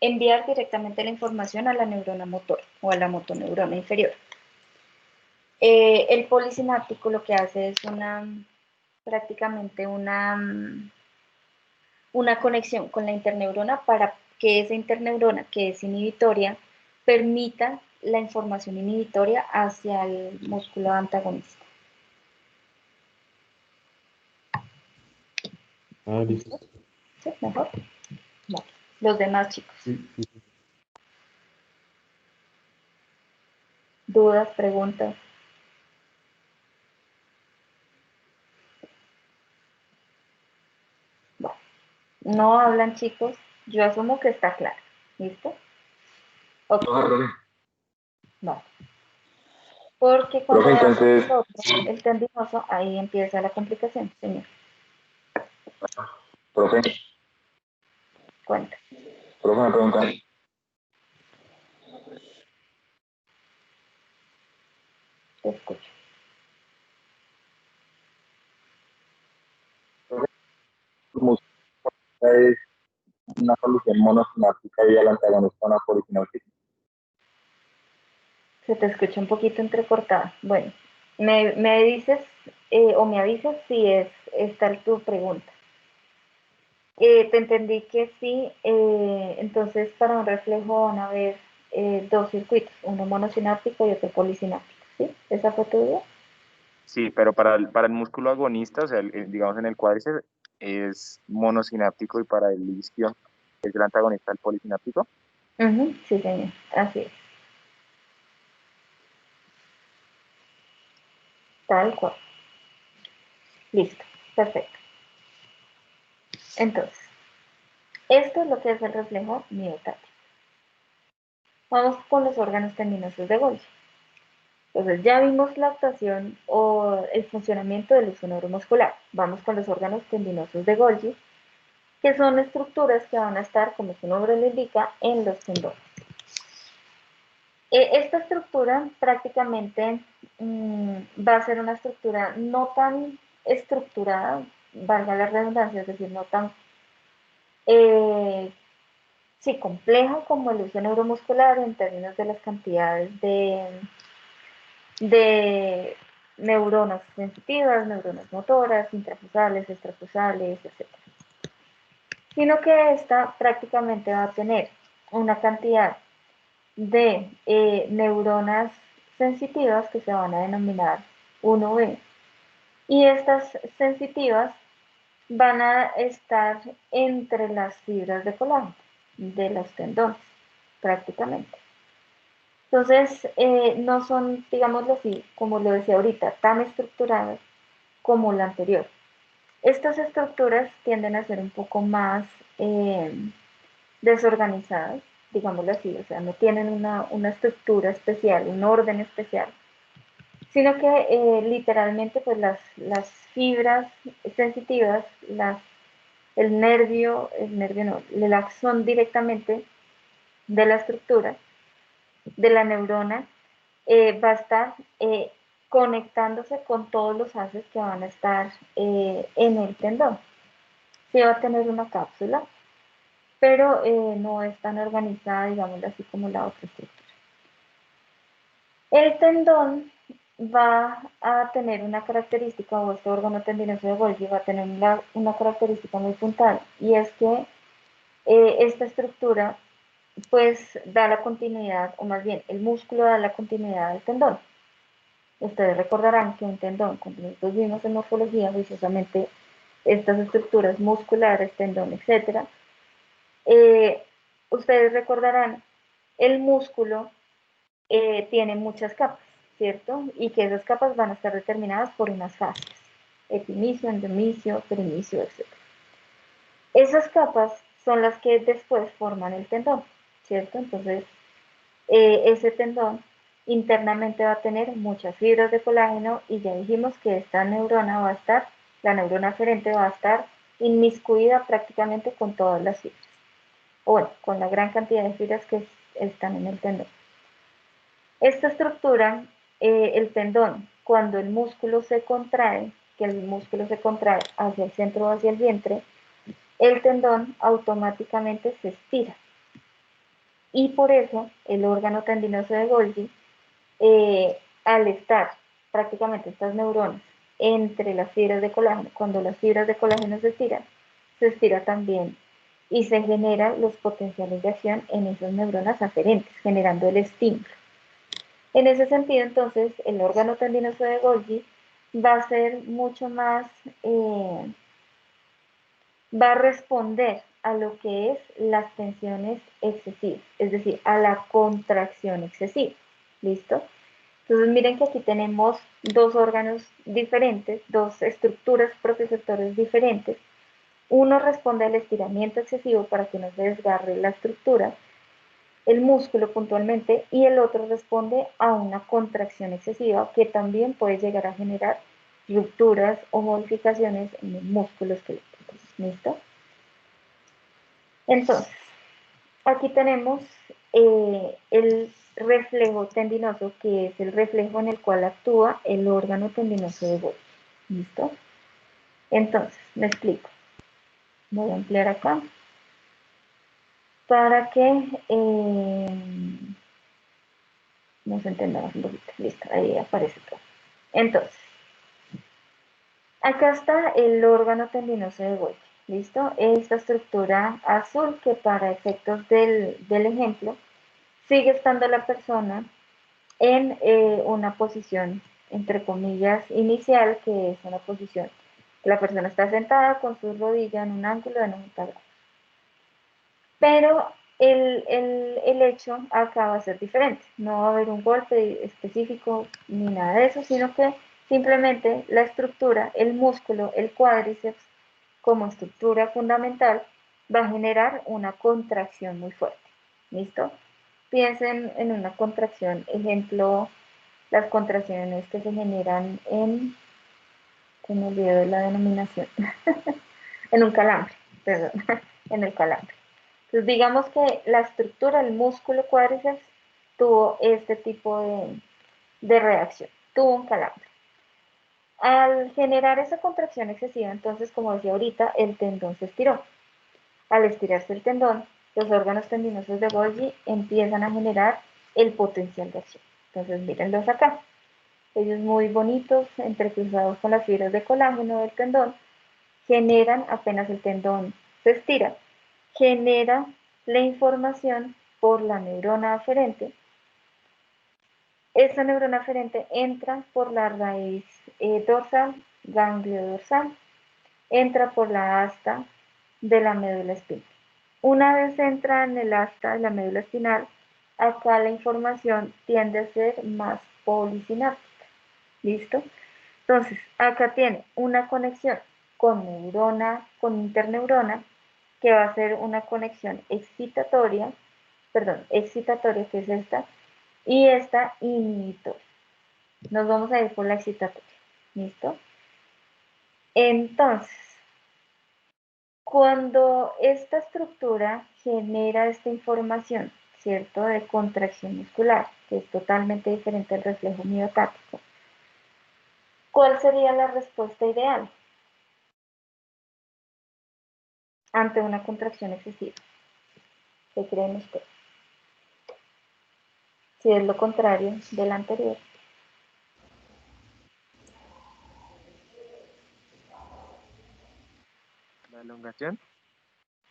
A: enviar directamente la información a la neurona motora o a la motoneurona inferior. El polisináptico lo que hace es prácticamente una conexión con la interneurona para que esa interneurona, que es inhibitoria, permita la información inhibitoria hacia el músculo antagonista.
B: Ah,
A: ¿Listo?
B: listo.
A: ¿Sí? ¿Mejor? Vale. Los demás chicos.
B: Sí, sí.
A: ¿Dudas, preguntas? Vale. No hablan chicos, yo asumo que está claro. ¿Listo? Ok. Vale. Porque cuando
D: Profe,
A: ya
D: entonces,
A: el otro, el tendinoso, ahí empieza la complicación, señor.
D: profe,
A: Cuenta.
D: profe me pregunta,
A: Te escucho.
D: ¿es una solución monosináptica y el antagonista una polisináptica?
A: Se te escucha un poquito entrecortada. Bueno, me dices o me avisas si es esta tu pregunta. Te entendí que sí, entonces para un reflejo van a haber dos circuitos, uno monosináptico y otro polisináptico, ¿sí? ¿Esa fue tu duda?
E: Sí, pero para el músculo agonista, o sea, digamos en el cuádriceps, es monosináptico y para el isquio es el antagonista del polisináptico.
A: Sí, señor, así es, tal cual. Listo, perfecto. Entonces, esto es lo que es el reflejo miotático. Vamos con los órganos tendinosos de Golgi. Entonces, ya vimos la actuación o el funcionamiento del uso neuromuscular. Vamos con los órganos tendinosos de Golgi. que son estructuras que van a estar, como su nombre lo indica, en los tendones. Esta estructura prácticamente va a ser una estructura no tan estructurada, valga la redundancia, es decir, no tan sí, compleja como el uso neuromuscular en términos de las cantidades de neuronas sensitivas, neuronas motoras, intrafusales, extrafusales, etc. Sino que esta prácticamente va a tener una cantidad de neuronas sensitivas que se van a denominar 1B. Y estas sensitivas van a estar entre las fibras de colágeno de los tendones, prácticamente. Entonces, no son, digámoslo así, como lo decía ahorita, tan estructuradas como la anterior. Estas estructuras tienden a ser un poco más desorganizadas, digámoslo así, o sea, no tienen una estructura especial, un orden especial, sino que literalmente pues las fibras sensitivas, el nervio no, el axón directamente de la estructura, de la neurona, va a estar conectándose con todos los haces que van a estar en el tendón. Sí va a tener una cápsula, pero no es tan organizada, digámoslo así, como la otra estructura. El tendón va a tener una característica, o este órgano tendinoso de Golgi va a tener una característica muy puntual, y es que esta estructura pues da la continuidad, o más bien el músculo da la continuidad al tendón. Ustedes recordarán que un tendón, cuando nosotros vimos en morfología, juiciosamente estas estructuras musculares, tendón, etc., ustedes recordarán el músculo tiene muchas capas, ¿cierto? Y que esas capas van a estar determinadas por unas fases, epimicio, endomicio, perimicio, etc. Esas capas son las que después forman el tendón, ¿cierto? Entonces, ese tendón internamente va a tener muchas fibras de colágeno y ya dijimos que esta neurona va a estar, la neurona aferente va a estar inmiscuida prácticamente con todas las fibras, o bueno, con la gran cantidad de fibras que están en el tendón. Esta estructura, el tendón, cuando el músculo se contrae, que el músculo se contrae hacia el centro o hacia el vientre, el tendón automáticamente se estira. Y por eso el órgano tendinoso de Golgi, al estar prácticamente estas neuronas entre las fibras de colágeno, cuando las fibras de colágeno se estira también y se generan los potenciales de acción en esas neuronas aferentes, generando el estímulo. En ese sentido, entonces, el órgano tendinoso de Golgi va a ser mucho más, va a responder a lo que es las tensiones excesivas, es decir, a la contracción excesiva. ¿Listo? Entonces miren que aquí tenemos dos órganos diferentes, dos estructuras proprioceptores diferentes. Uno responde al estiramiento excesivo para que no se desgarre la estructura, el músculo puntualmente, y el otro responde a una contracción excesiva que también puede llegar a generar rupturas o modificaciones en el músculo esquelético. ¿Listo? Entonces, aquí tenemos el reflejo tendinoso, que es el reflejo en el cual actúa el órgano tendinoso de Golgi. ¿Listo? Entonces, me explico. Voy a ampliar acá para que nos entendamos un poquito. Listo, ahí aparece todo. Entonces, acá está el órgano tendinoso de Golgi. ¿Listo? Esta estructura azul que para efectos del ejemplo sigue estando la persona en una posición, entre comillas, inicial, que es una posición que la persona está sentada con sus rodillas en un ángulo de 90 grados. Pero el hecho acá va a ser diferente, no va a haber un golpe específico ni nada de eso, sino que simplemente la estructura, el músculo, el cuádriceps, como estructura fundamental, va a generar una contracción muy fuerte. ¿Listo? Piensen en una contracción, ejemplo, las contracciones que se generan en, se me olvidó la denominación, en un calambre, perdón, en el calambre. Entonces, digamos que la estructura del músculo cuádriceps tuvo este tipo de reacción, tuvo un calambre. Al generar esa contracción excesiva, entonces, como decía ahorita, el tendón se estiró. Al estirarse el tendón, los órganos tendinosos de Golgi empiezan a generar el potencial de acción. Entonces, mírenlos acá. Ellos muy bonitos, entrecruzados con las fibras de colágeno del tendón, generan, apenas el tendón se estira, genera la información por la neurona aferente. Esa neurona aferente entra por la raíz dorsal, ganglio dorsal, entra por la asta de la médula espinal. Una vez entra en el asta de la médula espinal, acá la información tiende a ser más polisináptica. ¿Listo? Entonces, acá tiene una conexión con neurona, con interneurona, que va a ser una conexión excitatoria, que es esta, y esta inhibitoria. Nos vamos a ir por la excitatoria. ¿Listo? Entonces, cuando esta estructura genera esta información, ¿cierto? De contracción muscular, que es totalmente diferente al reflejo miotático, ¿cuál sería la respuesta ideal ante una contracción excesiva? ¿Qué creen ustedes? Si es lo contrario del anterior.
E: La elongación.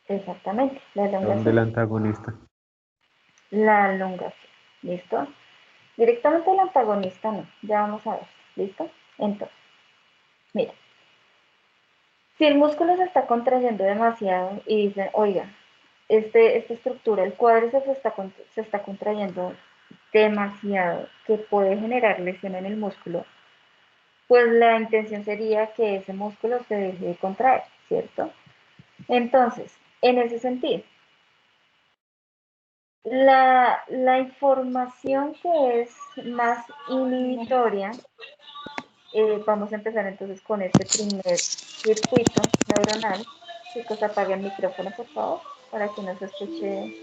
A: Exactamente, la
B: Del
A: elongación.
B: antagonista.
A: La elongación. ¿Listo? Directamente el antagonista no. Ya vamos a ver. ¿Listo? Entonces, mira. Si el músculo se está contrayendo demasiado y dicen, oiga, esta estructura, el cuádriceps se está contrayendo demasiado, que puede generar lesión en el músculo, pues la intención sería que ese músculo se deje de contraer, ¿cierto? Entonces, en ese sentido, la información que es más inhibitoria, vamos a empezar entonces con este primer circuito neuronal. Chicos, apaguen el micrófono, por favor, para que no se escuche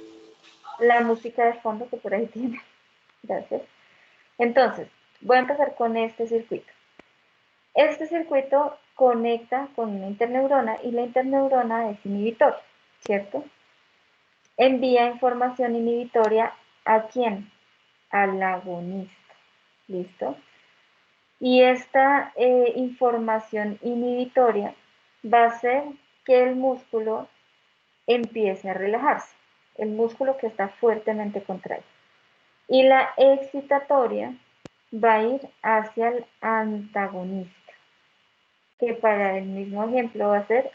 A: la música de fondo que por ahí tiene. Gracias. Entonces, voy a empezar con este circuito. Este circuito conecta con una interneurona y la interneurona es inhibitor, ¿cierto? Envía información inhibitoria ¿a quién? Al agonista, ¿listo? Y esta información inhibitoria va a hacer que el músculo empiece a relajarse, el músculo que está fuertemente contraído. Y la excitatoria va a ir hacia el antagonista, que para el mismo ejemplo va a ser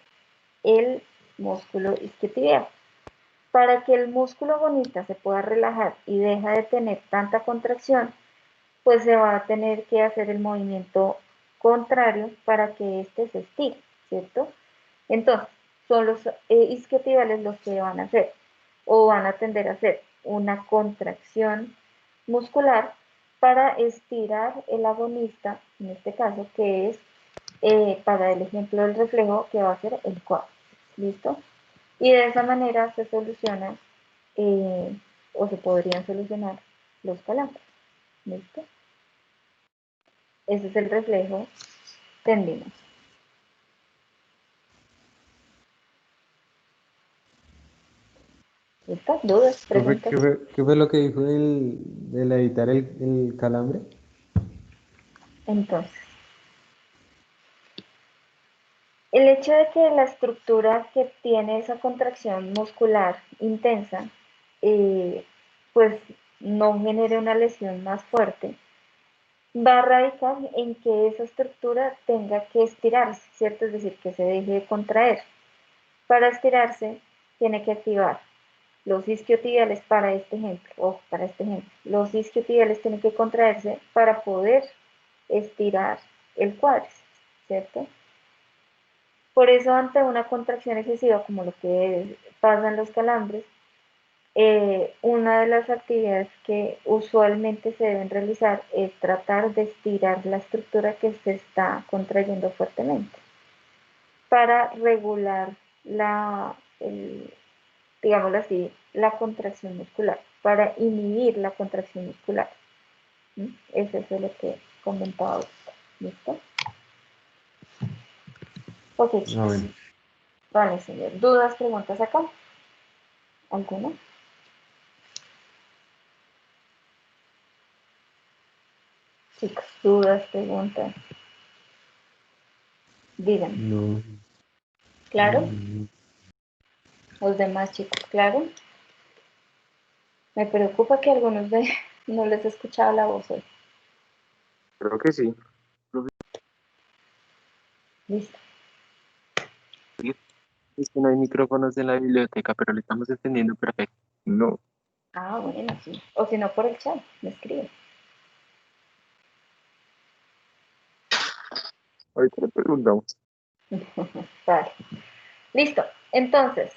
A: el músculo isquiotibial. Para que el músculo agonista se pueda relajar y deja de tener tanta contracción, pues se va a tener que hacer el movimiento contrario para que éste se estire, ¿cierto? Entonces, son los isquiotibiales los que van a hacer o van a tender a hacer una contracción muscular para estirar el agonista, en este caso, que es, para el ejemplo del reflejo, que va a ser el cuádriceps, ¿listo? Y de esa manera se solucionan o se podrían solucionar los calambres, ¿listo? Ese es el reflejo tendinoso. ¿Listo? ¿Dudas?
B: Profe,
A: ¿Preguntas?
B: qué fue lo que dijo del evitar el calambre?
A: Entonces, el hecho de que la estructura que tiene esa contracción muscular intensa, pues no genere una lesión más fuerte, va a radicar en que esa estructura tenga que estirarse, ¿cierto? Es decir, que se deje de contraer. Para estirarse, tiene que activar los isquiotibiales para este ejemplo, o para este ejemplo. Los isquiotibiales tienen que contraerse para poder estirar el cuádriceps, ¿cierto? Por eso, ante una contracción excesiva, como lo que pasa en los calambres, una de las actividades que usualmente se deben realizar es tratar de estirar la estructura que se está contrayendo fuertemente para regular digámoslo así, la contracción muscular, para inhibir la contracción muscular. Eso es lo que comentaba ahorita. ¿Listo? Ok, chicos.
B: Bueno.
A: Vale, señor. ¿Dudas, preguntas acá? ¿Alguna? Chicos, dudas, preguntas. Díganme.
B: No.
A: ¿Claro?
B: Mm,
A: Los demás chicos, ¿claro? Me preocupa que algunos de no les he escuchado la voz hoy.
E: Creo que sí.
A: Listo.
E: Es que no hay micrófonos en la biblioteca, pero le estamos entendiendo perfecto.
D: No,
A: Ah, bueno, sí. O si no, por el chat, me escribe.
D: ahorita le preguntamos.
A: Vale. Listo. Entonces,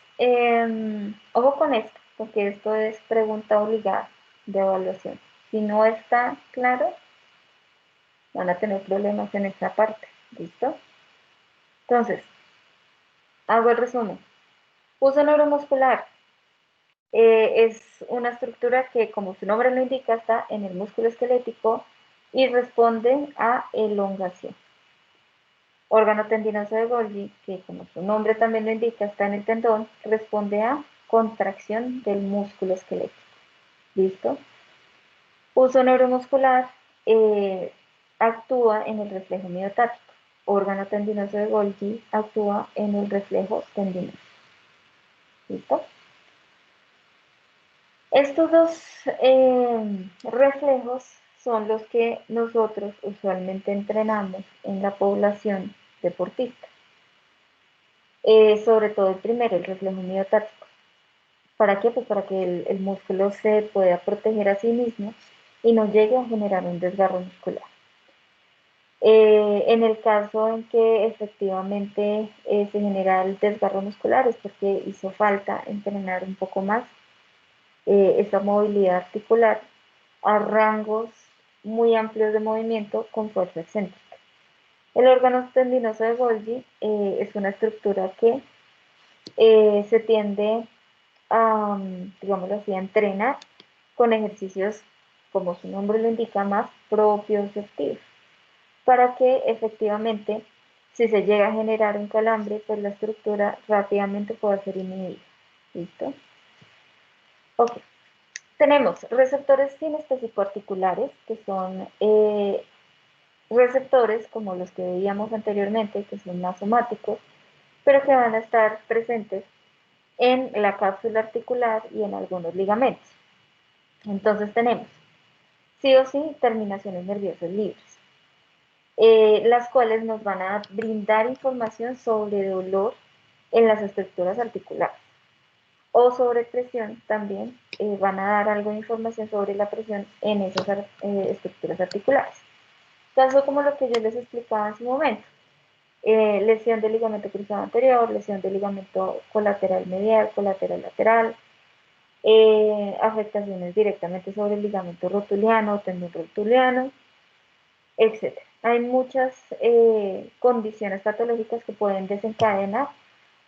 A: ojo con esto, porque esto es pregunta obligada de evaluación. Si no está claro, van a tener problemas en esta parte. ¿Listo? Entonces, hago el resumen. Uso neuromuscular. Es una estructura que, como su nombre lo indica, está en el músculo esquelético y responde a elongación. Órgano tendinoso de Golgi, que como su nombre también lo indica, está en el tendón, responde a contracción del músculo esquelético. ¿Listo? Uso neuromuscular actúa en el reflejo miotático. Órgano tendinoso de Golgi actúa en el reflejo tendinoso. ¿Listo? Estos dos reflejos son los que nosotros usualmente entrenamos en la población deportista. Sobre todo el primero, el reflejo miotático. ¿Para qué? Pues para que el músculo se pueda proteger a sí mismo y no llegue a generar un desgarro muscular. En el caso en que efectivamente se genera el desgarro muscular es porque hizo falta entrenar un poco más esa movilidad articular a rangos muy amplios de movimiento con fuerza excéntrica. El órgano tendinoso de Golgi es una estructura que se tiende a, digámoslo así, a entrenar con ejercicios, como su nombre lo indica, más propioceptivos, para que efectivamente, si se llega a generar un calambre, pues la estructura rápidamente pueda ser inhibida. ¿Listo? Ok. Tenemos receptores sinestésico-articulares, que son receptores como los que veíamos anteriormente, que son más somáticos, pero que van a estar presentes en la cápsula articular y en algunos ligamentos. Entonces tenemos, sí o sí, terminaciones nerviosas libres, las cuales nos van a brindar información sobre dolor en las estructuras articulares. O sobre presión también van a dar algo de información sobre la presión en esas estructuras articulares. Caso como lo que yo les explicaba en su momento. Lesión del ligamento cruzado anterior, lesión del ligamento colateral medial, colateral lateral, afectaciones directamente sobre el ligamento rotuliano, tendón rotuliano, etc. Hay muchas condiciones patológicas que pueden desencadenar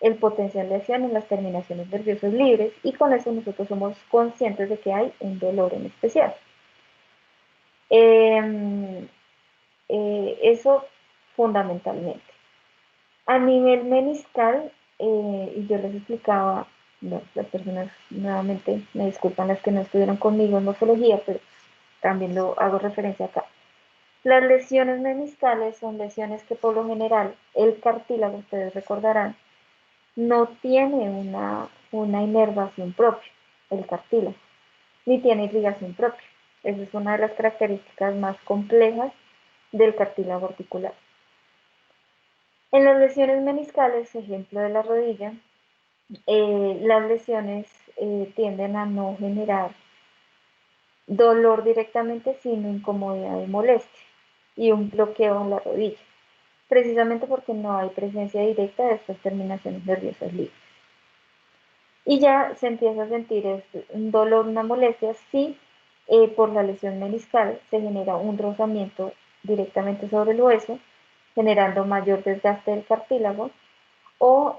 A: el potencial de lesión en las terminaciones nerviosas libres y con eso nosotros somos conscientes de que hay un dolor en especial. Eso fundamentalmente. A nivel meniscal, y yo les explicaba, no, las personas nuevamente me disculpan las que no estuvieron conmigo en morfología, pero también lo hago referencia acá. Las lesiones meniscales son lesiones que por lo general el cartílago, ustedes recordarán, no tiene una inervación propia, el cartílago, ni tiene irrigación propia. Esa es una de las características más complejas del cartílago articular. En las lesiones meniscales, ejemplo de la rodilla, las lesiones tienden a no generar dolor directamente, sino incomodidad y molestia y un bloqueo en la rodilla, precisamente porque no hay presencia directa de estas terminaciones nerviosas libres. Y ya se empieza a sentir un dolor, una molestia, si por la lesión meniscal se genera un rozamiento directamente sobre el hueso, generando mayor desgaste del cartílago, o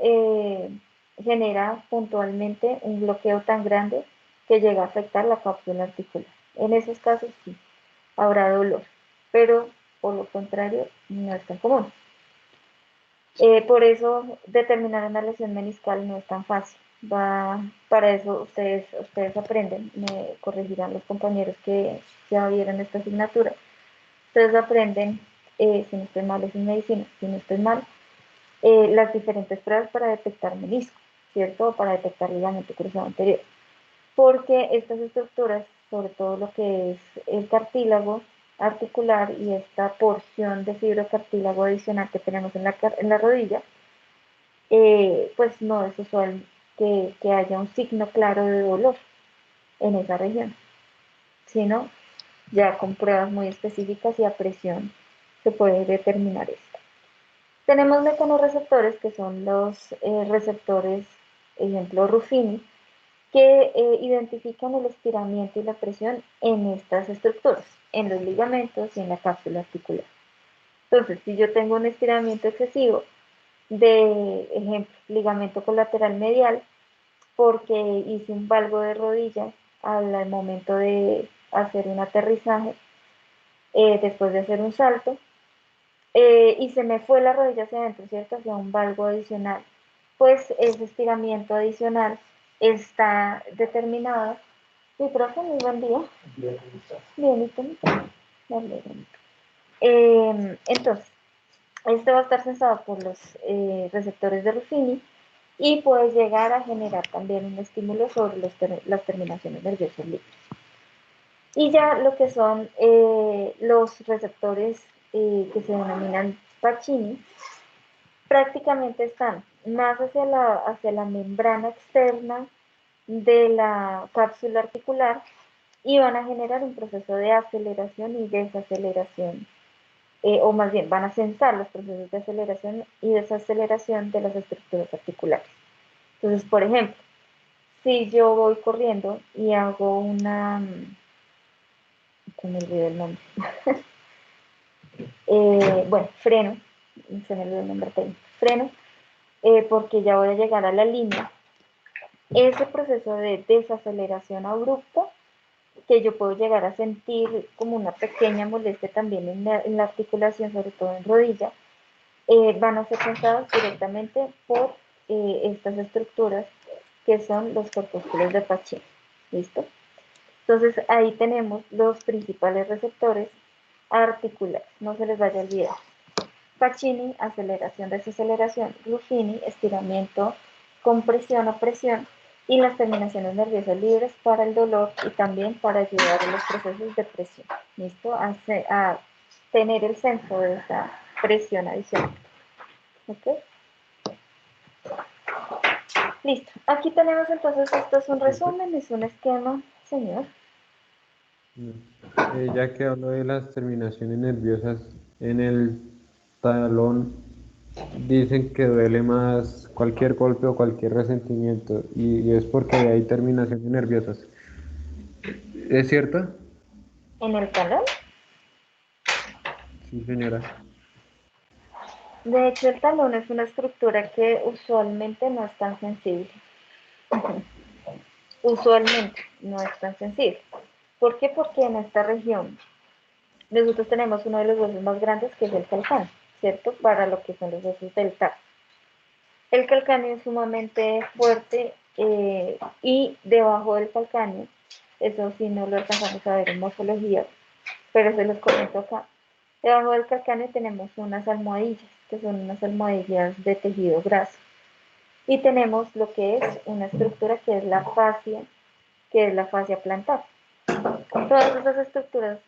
A: genera puntualmente un bloqueo tan grande que llega a afectar la cápsula articular. En esos casos sí, habrá dolor, pero por lo contrario no es tan común. Por eso determinar una lesión meniscal no es tan fácil. Para eso ustedes aprenden, me corregirán los compañeros que ya vieron esta asignatura. Ustedes aprenden, si no estoy mal, es en medicina, si no estoy mal, las diferentes pruebas para detectar menisco, ¿cierto? O para detectar ligamento cruzado anterior. Porque estas estructuras, sobre todo lo que es el cartílago articular y esta porción de fibrocartílago adicional que tenemos en la rodilla, pues no es usual que haya un signo claro de dolor en esa región, sino ya con pruebas muy específicas y a presión se puede determinar esto. Tenemos mecanorreceptores que son los receptores, ejemplo Ruffini, que identifican el estiramiento y la presión en estas estructuras, en los ligamentos y en la cápsula articular. Entonces, si yo tengo un estiramiento excesivo de, ejemplo, ligamento colateral medial, porque hice un valgo de rodilla al momento de hacer un aterrizaje, después de hacer un salto, y se me fue la rodilla hacia adentro, ¿cierto? Hacia un valgo adicional. Pues ese estiramiento adicional está determinado. Mi profe, muy buen día. Bien, me alegro. Entonces, este va a estar sensado por los receptores de Ruffini y puede llegar a generar también un estímulo sobre las terminaciones nerviosas libres. Y ya lo que son los receptores que se denominan Pacini, prácticamente están más hacia la membrana externa de la cápsula articular y van a generar un proceso de aceleración y desaceleración, o más bien van a sensar los procesos de aceleración y desaceleración de las estructuras articulares. Entonces, por ejemplo, si yo voy corriendo y hago se me olvidó el nombre, bueno, freno, se me olvidó el nombre técnico, freno, porque ya voy a llegar a la línea, ese proceso de desaceleración abrupta que yo puedo llegar a sentir como una pequeña molestia también en la articulación, sobre todo en rodilla, van a ser causados directamente por estas estructuras que son los corpúsculos de Pacini. ¿Listo? Entonces ahí tenemos los principales receptores articulares, no se les vaya a olvidar. Pacini, aceleración, desaceleración; Ruffini, estiramiento, compresión o presión; y las terminaciones nerviosas libres para el dolor y también para ayudar a los procesos de presión. ¿Listo? A tener el centro de esa presión adicional. ¿Ok? Listo. Aquí tenemos entonces, esto es un resumen, es un esquema, señor.
B: Ya que hablo de las terminaciones nerviosas en el talón, dicen que duele más cualquier golpe o cualquier resentimiento y es porque hay terminaciones nerviosas. ¿Es cierto?
A: En el talón.
B: Sí, señora.
A: De hecho, el talón es una estructura que usualmente no es tan sensible. Usualmente no es tan sensible. ¿Por qué? Porque en esta región nosotros tenemos uno de los huesos más grandes que es el calcáneo, ¿cierto? Para lo que son los huesos del talón. El calcáneo es sumamente fuerte y debajo del calcáneo, eso sí no lo alcanzamos a ver en morfología, pero se los comento acá. Debajo del calcáneo tenemos unas almohadillas, que son unas almohadillas de tejido graso. Y tenemos lo que es una estructura que es la fascia plantar. Todas esas estructuras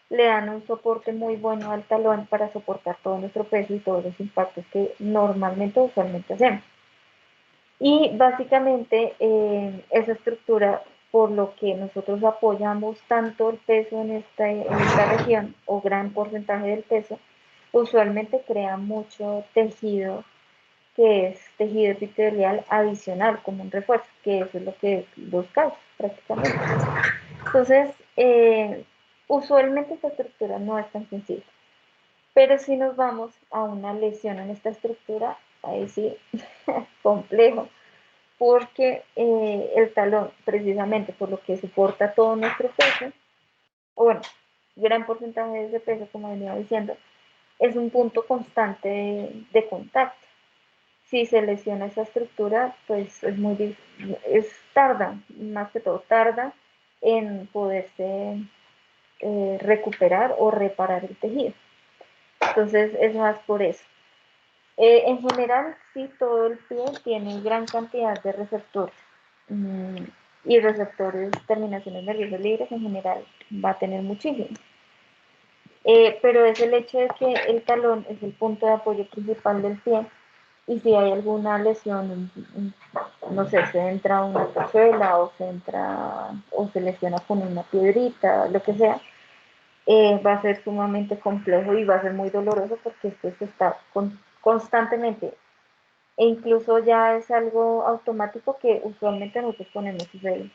A: le dan un soporte muy bueno al talón para soportar todo nuestro peso y todos los impactos que normalmente usualmente hacemos. Y básicamente esa estructura, por lo que nosotros apoyamos tanto el peso en esta región, o gran porcentaje del peso, usualmente crea mucho tejido, que es tejido epitelial adicional, como un refuerzo, que eso es lo que buscamos prácticamente. Entonces, usualmente esta estructura no es tan sensible, pero si nos vamos a una lesión en esta estructura, ahí sí, complejo, porque el talón, precisamente por lo que soporta todo nuestro peso, o bueno, gran porcentaje de ese peso, como venía diciendo, es un punto constante de contacto. Si se lesiona esa estructura, pues tarda, más que todo tarda en poderse recuperar o reparar el tejido. Entonces es más por eso. En general, sí, todo el pie tiene gran cantidad de receptores y receptores, terminaciones nerviosas libres en general va a tener muchísimo. Pero es el hecho de que el talón es el punto de apoyo principal del pie y si hay alguna lesión, no sé, se entra una cazuela o se lesiona con una piedrita, lo que sea, va a ser sumamente complejo y va a ser muy doloroso porque esto se está constantemente e incluso ya es algo automático que usualmente nosotros ponemos el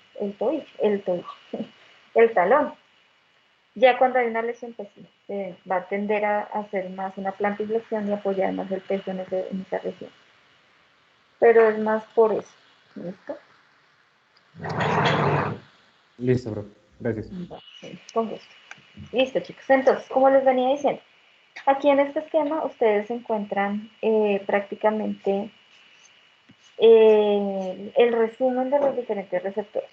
A: talón. Ya cuando hay una lesión, pues sí, va a tender a hacer más una plantiflexión y apoyar más el peso en esa región. Pero es más por eso. ¿Listo?
B: Listo, bro. Gracias.
A: Sí, con gusto. Listo, chicos. Entonces, como les venía diciendo, aquí en este esquema ustedes encuentran prácticamente el resumen de los diferentes receptores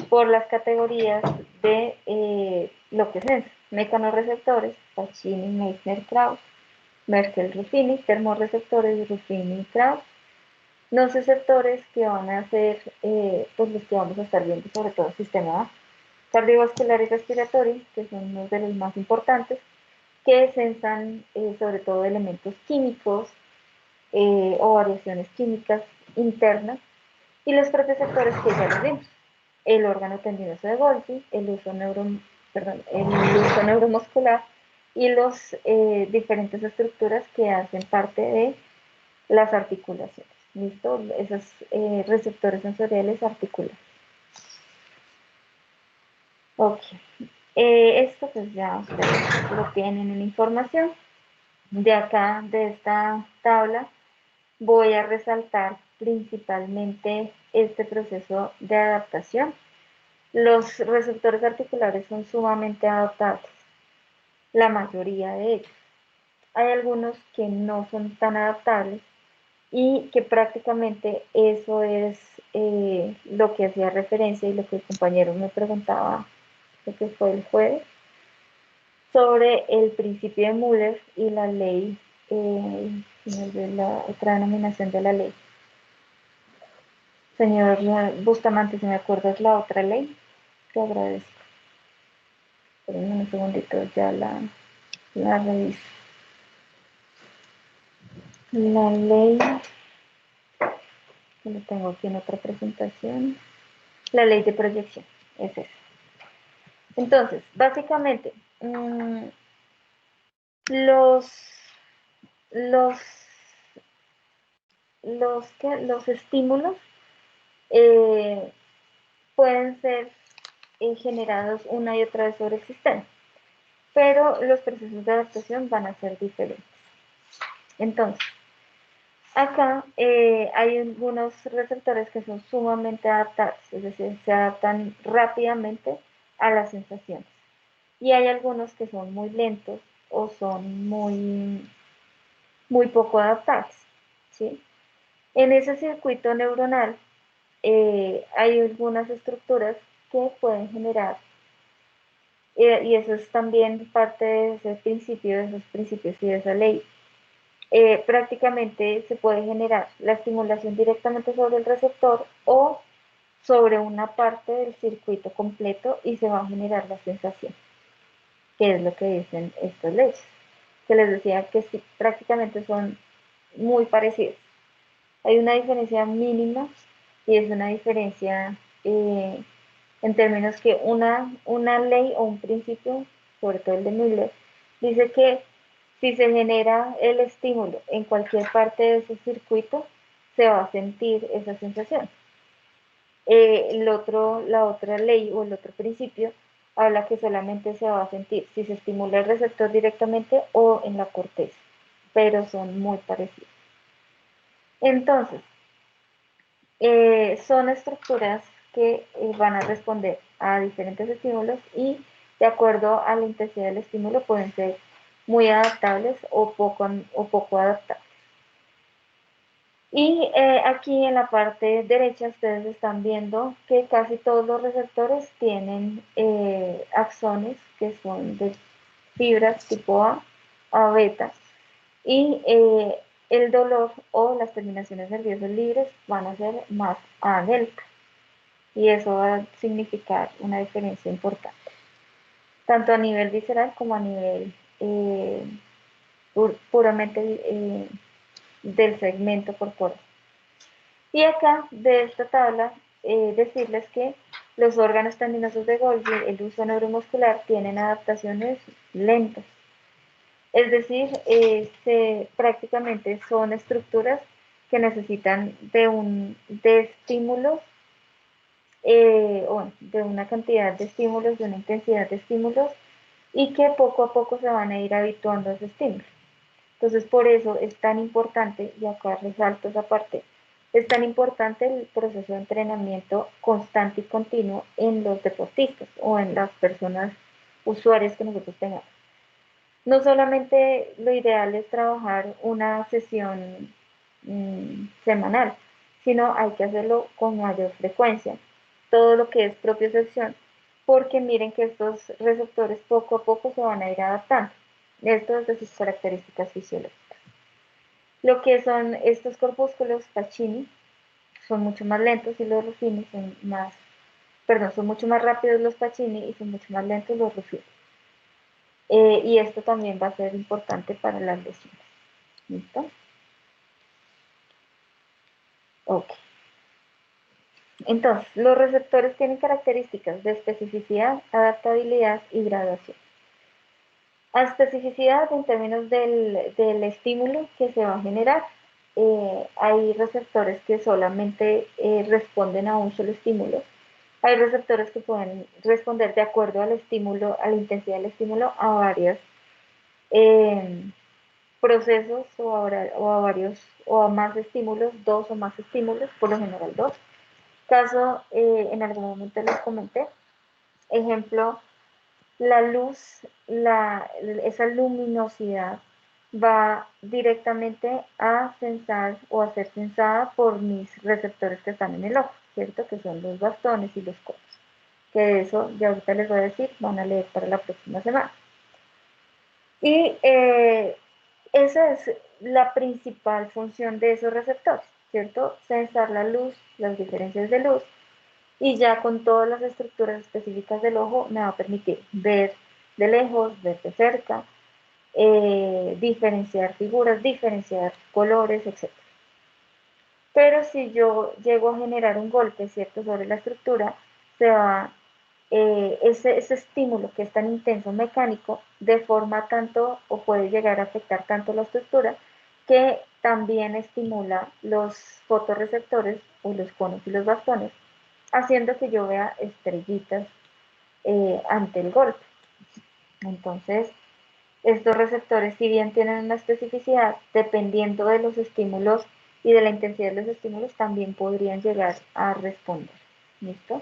A: por las categorías de lo que es mecanorreceptores, Pacini, Meissner, Krauss, Merkel, Ruffini, termorreceptores, Ruffini, Krauss, nociceptores que van a ser pues los que vamos a estar viendo, sobre todo el sistema A, cardiovascular y respiratorio, que son uno de los más importantes, que sensan sobre todo elementos químicos o variaciones químicas internas, y los proprioceptores que ya los vimos, el órgano tendinoso de Golgi, el uso neuromuscular y los diferentes estructuras que hacen parte de las articulaciones. ¿Listo? Esos receptores sensoriales articulares. Ok. Esto pues ya ustedes lo tienen en información. De acá, de esta tabla, voy a resaltar principalmente este proceso de adaptación. Los receptores articulares son sumamente adaptables, la mayoría de ellos. Hay algunos que no son tan adaptables y que prácticamente eso es lo que hacía referencia y lo que el compañero me preguntaba, lo que fue el jueves, sobre el principio de Müller y la ley, de la otra denominación de la ley. Señor Bustamante, si me acuerdas la otra ley, te agradezco. Espérenme un segundito, ya la reviso. La ley, que lo tengo aquí en otra presentación, la ley de proyección, es esa. Entonces, básicamente, los, los, los estímulos eh, pueden ser generados una y otra vez sobre el sistema, pero los procesos de adaptación van a ser diferentes. Entonces, acá hay algunos receptores que son sumamente adaptables, es decir, se adaptan rápidamente a las sensaciones. Y hay algunos que son muy lentos o son muy poco adaptables, ¿sí? En ese circuito neuronal hay algunas estructuras que pueden generar, y eso es también parte de ese principio, de esos principios y de esa ley. Prácticamente se puede generar la estimulación directamente sobre el receptor o sobre una parte del circuito completo y se va a generar la sensación, que es lo que dicen estas leyes, que les decía que sí, prácticamente son muy parecidos. Hay una diferencia mínima y es una diferencia en términos que una ley o un principio, sobre todo el de Müller, dice que si se genera el estímulo en cualquier parte de ese circuito, se va a sentir esa sensación. La otra ley o el otro principio habla que solamente se va a sentir si se estimula el receptor directamente o en la corteza, pero son muy parecidos. Entonces, son estructuras que van a responder a diferentes estímulos y de acuerdo a la intensidad del estímulo pueden ser muy adaptables o poco adaptables. Y aquí en la parte derecha ustedes están viendo que casi todos los receptores tienen axones que son de fibras tipo a beta y el dolor o las terminaciones nerviosas libres van a ser más a delta y eso va a significar una diferencia importante, tanto a nivel visceral como a nivel puramente del segmento corporal. Y acá de esta tabla decirles que los órganos tendinosos de Golgi, el uso neuromuscular, tienen adaptaciones lentas. Es decir, prácticamente son estructuras que necesitan de estímulos, o de una cantidad de estímulos, de una intensidad de estímulos, y que poco a poco se van a ir habituando a ese estímulo. Entonces, por eso es tan importante, y acá resalto esa parte, es tan importante el proceso de entrenamiento constante y continuo en los deportistas o en las personas usuarias que nosotros tengamos. No solamente lo ideal es trabajar una sesión semanal, sino hay que hacerlo con mayor frecuencia, todo lo que es propiocepción, porque miren que estos receptores poco a poco se van a ir adaptando. Esto es de sus características fisiológicas. Lo que son estos corpúsculos Pacini son mucho más lentos y los Ruffini son más, perdón, son mucho más rápidos los Pacini y son mucho más lentos los Ruffini. Y esto también va a ser importante para las lesiones. ¿Listo? Ok. Entonces, los receptores tienen características de especificidad, adaptabilidad y graduación. A especificidad en términos del estímulo que se va a generar. Hay receptores que solamente responden a un solo estímulo. Hay receptores que pueden responder de acuerdo al estímulo, a la intensidad del estímulo, a varios procesos o a varios o a más estímulos, dos o más estímulos, por lo general dos. Caso en algún momento les comenté, ejemplo, la luz, esa luminosidad va directamente a sensar o a ser sensada por mis receptores que están en el ojo, ¿cierto? Que son los bastones y los conos. Que de eso ya ahorita les voy a decir, van a leer para la próxima semana. Y esa es la principal función de esos receptores, ¿cierto? Sensar la luz, las diferencias de luz, y ya con todas las estructuras específicas del ojo me va a permitir ver de lejos, ver de cerca, diferenciar figuras, diferenciar colores, etc. Pero si yo llego a generar un golpe, ¿cierto?, sobre la estructura, se va, ese estímulo que es tan intenso mecánico deforma tanto o puede llegar a afectar tanto la estructura que también estimula los fotorreceptores o los conos y los bastones, haciendo que yo vea estrellitas ante el golpe. Entonces, estos receptores, si bien tienen una especificidad, dependiendo de los estímulos y de la intensidad de los estímulos, también podrían llegar a responder. ¿Listo?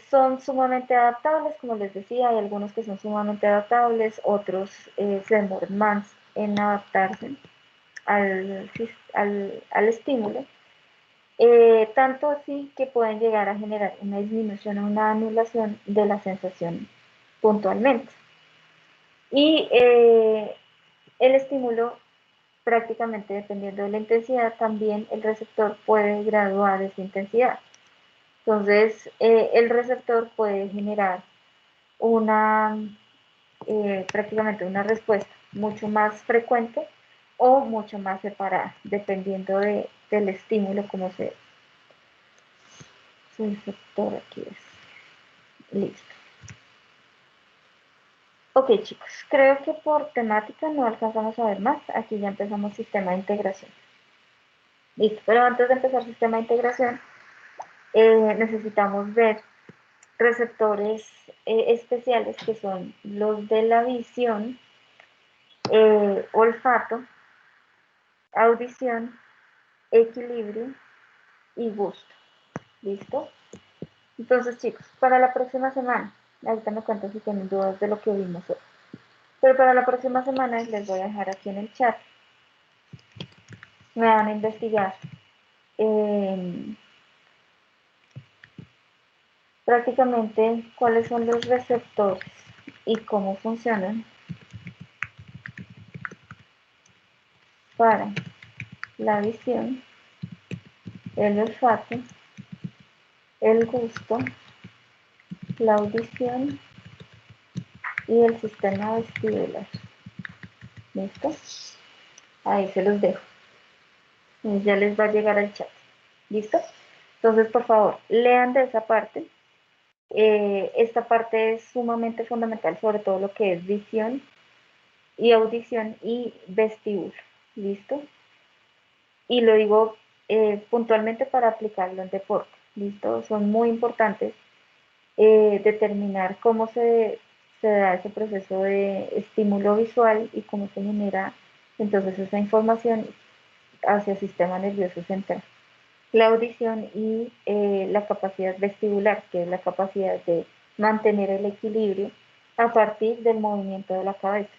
A: Son sumamente adaptables, como les decía, hay algunos que son sumamente adaptables, otros se demoran más en adaptarse al estímulo. Tanto así que pueden llegar a generar una disminución o una anulación de la sensación puntualmente. Y el estímulo, prácticamente dependiendo de la intensidad, también el receptor puede graduar esa intensidad. Entonces, el receptor puede generar prácticamente una respuesta mucho más frecuente o mucho más separada, dependiendo del estímulo, como se su receptor aquí es. Listo. Ok, chicos, creo que por temática no alcanzamos a ver más. Aquí ya empezamos sistema de integración. Listo, pero antes de empezar sistema de integración, necesitamos ver receptores especiales que son los de la visión, olfato, audición equilibrio y gusto. ¿Listo? Entonces, chicos, para la próxima semana, ahorita me cuentan si tienen dudas de lo que vimos hoy, pero para la próxima semana les voy a dejar aquí en el chat, me van a investigar prácticamente cuáles son los receptores y cómo funcionan para la visión, el olfato, el gusto, la audición y el sistema vestibular. ¿Listo? Ahí se los dejo. Y ya les va a llegar al chat. ¿Listo? Entonces, por favor, lean de esa parte. Esta parte es sumamente fundamental, sobre todo lo que es visión y audición y vestíbulo. ¿Listo? Y lo digo puntualmente para aplicarlo en deporte. ¿Listo? Son muy importantes determinar cómo se da ese proceso de estímulo visual y cómo se genera entonces esa información hacia el sistema nervioso central. La audición y la capacidad vestibular, que es la capacidad de mantener el equilibrio a partir del movimiento de la cabeza,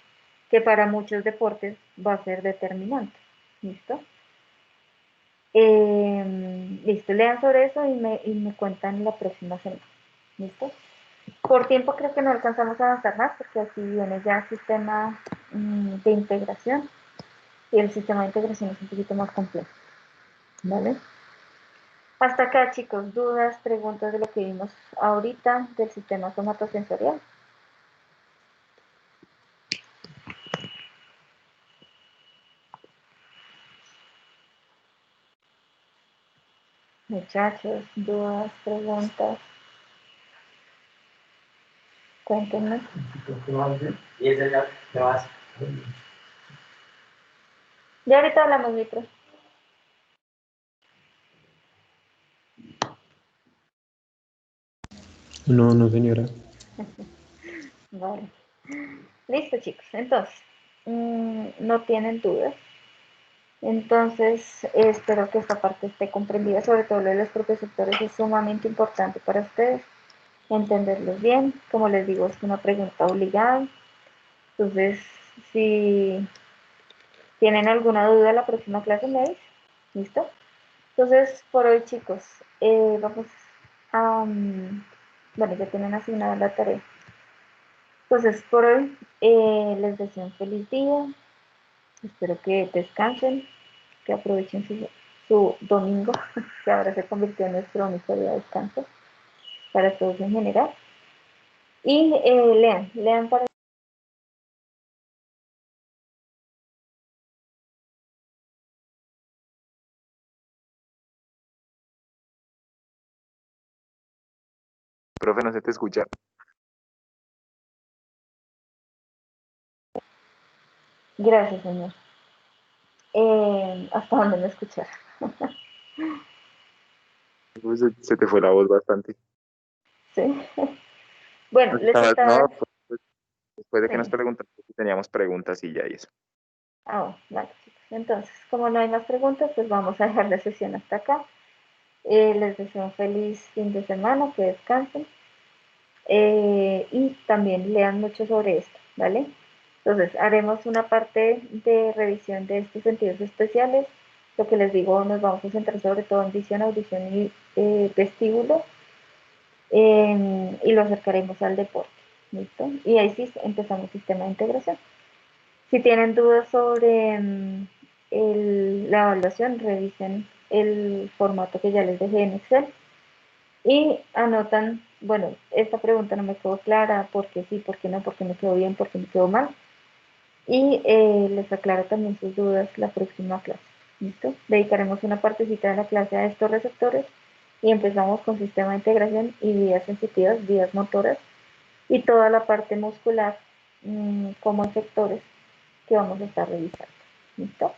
A: que para muchos deportes va a ser determinante. ¿Listo? Listo, lean sobre eso y me cuentan la próxima semana. ¿Listo? Por tiempo creo que no alcanzamos a avanzar más porque aquí viene ya el sistema de integración y el sistema de integración es un poquito más complejo. ¿Vale? Hasta acá, chicos, dudas, preguntas de lo que vimos ahorita del sistema somatosensorial. Muchachos, dudas, preguntas. Cuéntenme. Ya ahorita hablamos, Vitro.
B: No, no, señora.
A: Vale. Listo, chicos. Entonces, no tienen dudas. Entonces, espero que esta parte esté comprendida, sobre todo lo de los propioceptores es sumamente importante para ustedes, entenderlos bien. Como les digo, es una pregunta obligada. Entonces, si tienen alguna duda, la próxima clase me dicen. ¿Listo? Entonces, por hoy, chicos, vamos a... bueno, ya tienen asignada la tarea. Entonces, por hoy, les deseo un feliz día. Espero que descansen, que aprovechen su domingo, que ahora se convirtió en nuestro único día de descanso para todos en general. Y lean para...
E: Profe, no se te escucha.
A: Gracias, señor. Hasta donde me escucharon.
E: Uy, se te fue la voz bastante.
A: Sí. Bueno, les
E: No,
A: estaba...
E: pues, después de que nos
A: Sí.
E: preguntaste si teníamos preguntas y ya y eso.
A: Bueno, vale, chicos. Entonces, como no hay más preguntas, pues vamos a dejar la sesión hasta acá. Les deseo un feliz fin de semana, que descansen. Y también lean mucho sobre esto, ¿vale? Entonces, haremos una parte de revisión de estos sentidos especiales. Lo que les digo, nos vamos a centrar sobre todo en visión, audición y vestíbulo. Y lo acercaremos al deporte, ¿listo? Y ahí sí empezamos el sistema de integración. Si tienen dudas sobre la evaluación, revisen el formato que ya les dejé en Excel y anotan, bueno, esta pregunta no me quedó clara, por qué sí, por qué no, por qué me quedó bien, por qué me quedó mal. Y les aclaro también sus dudas la próxima clase. ¿Listo? Dedicaremos una partecita de la clase a estos receptores y empezamos con sistema de integración y vías sensitivas, vías motoras y toda la parte muscular como efectores que vamos a estar revisando. ¿Listo?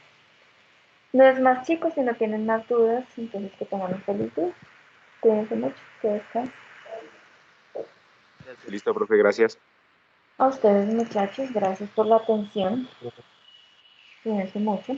A: No es más, chicos, si no tienen más dudas, entonces que tengan un feliz día. Cuídense mucho, que descansen.
E: Listo, profe, gracias.
A: A ustedes, muchachos, gracias por la atención. Cuídense mucho.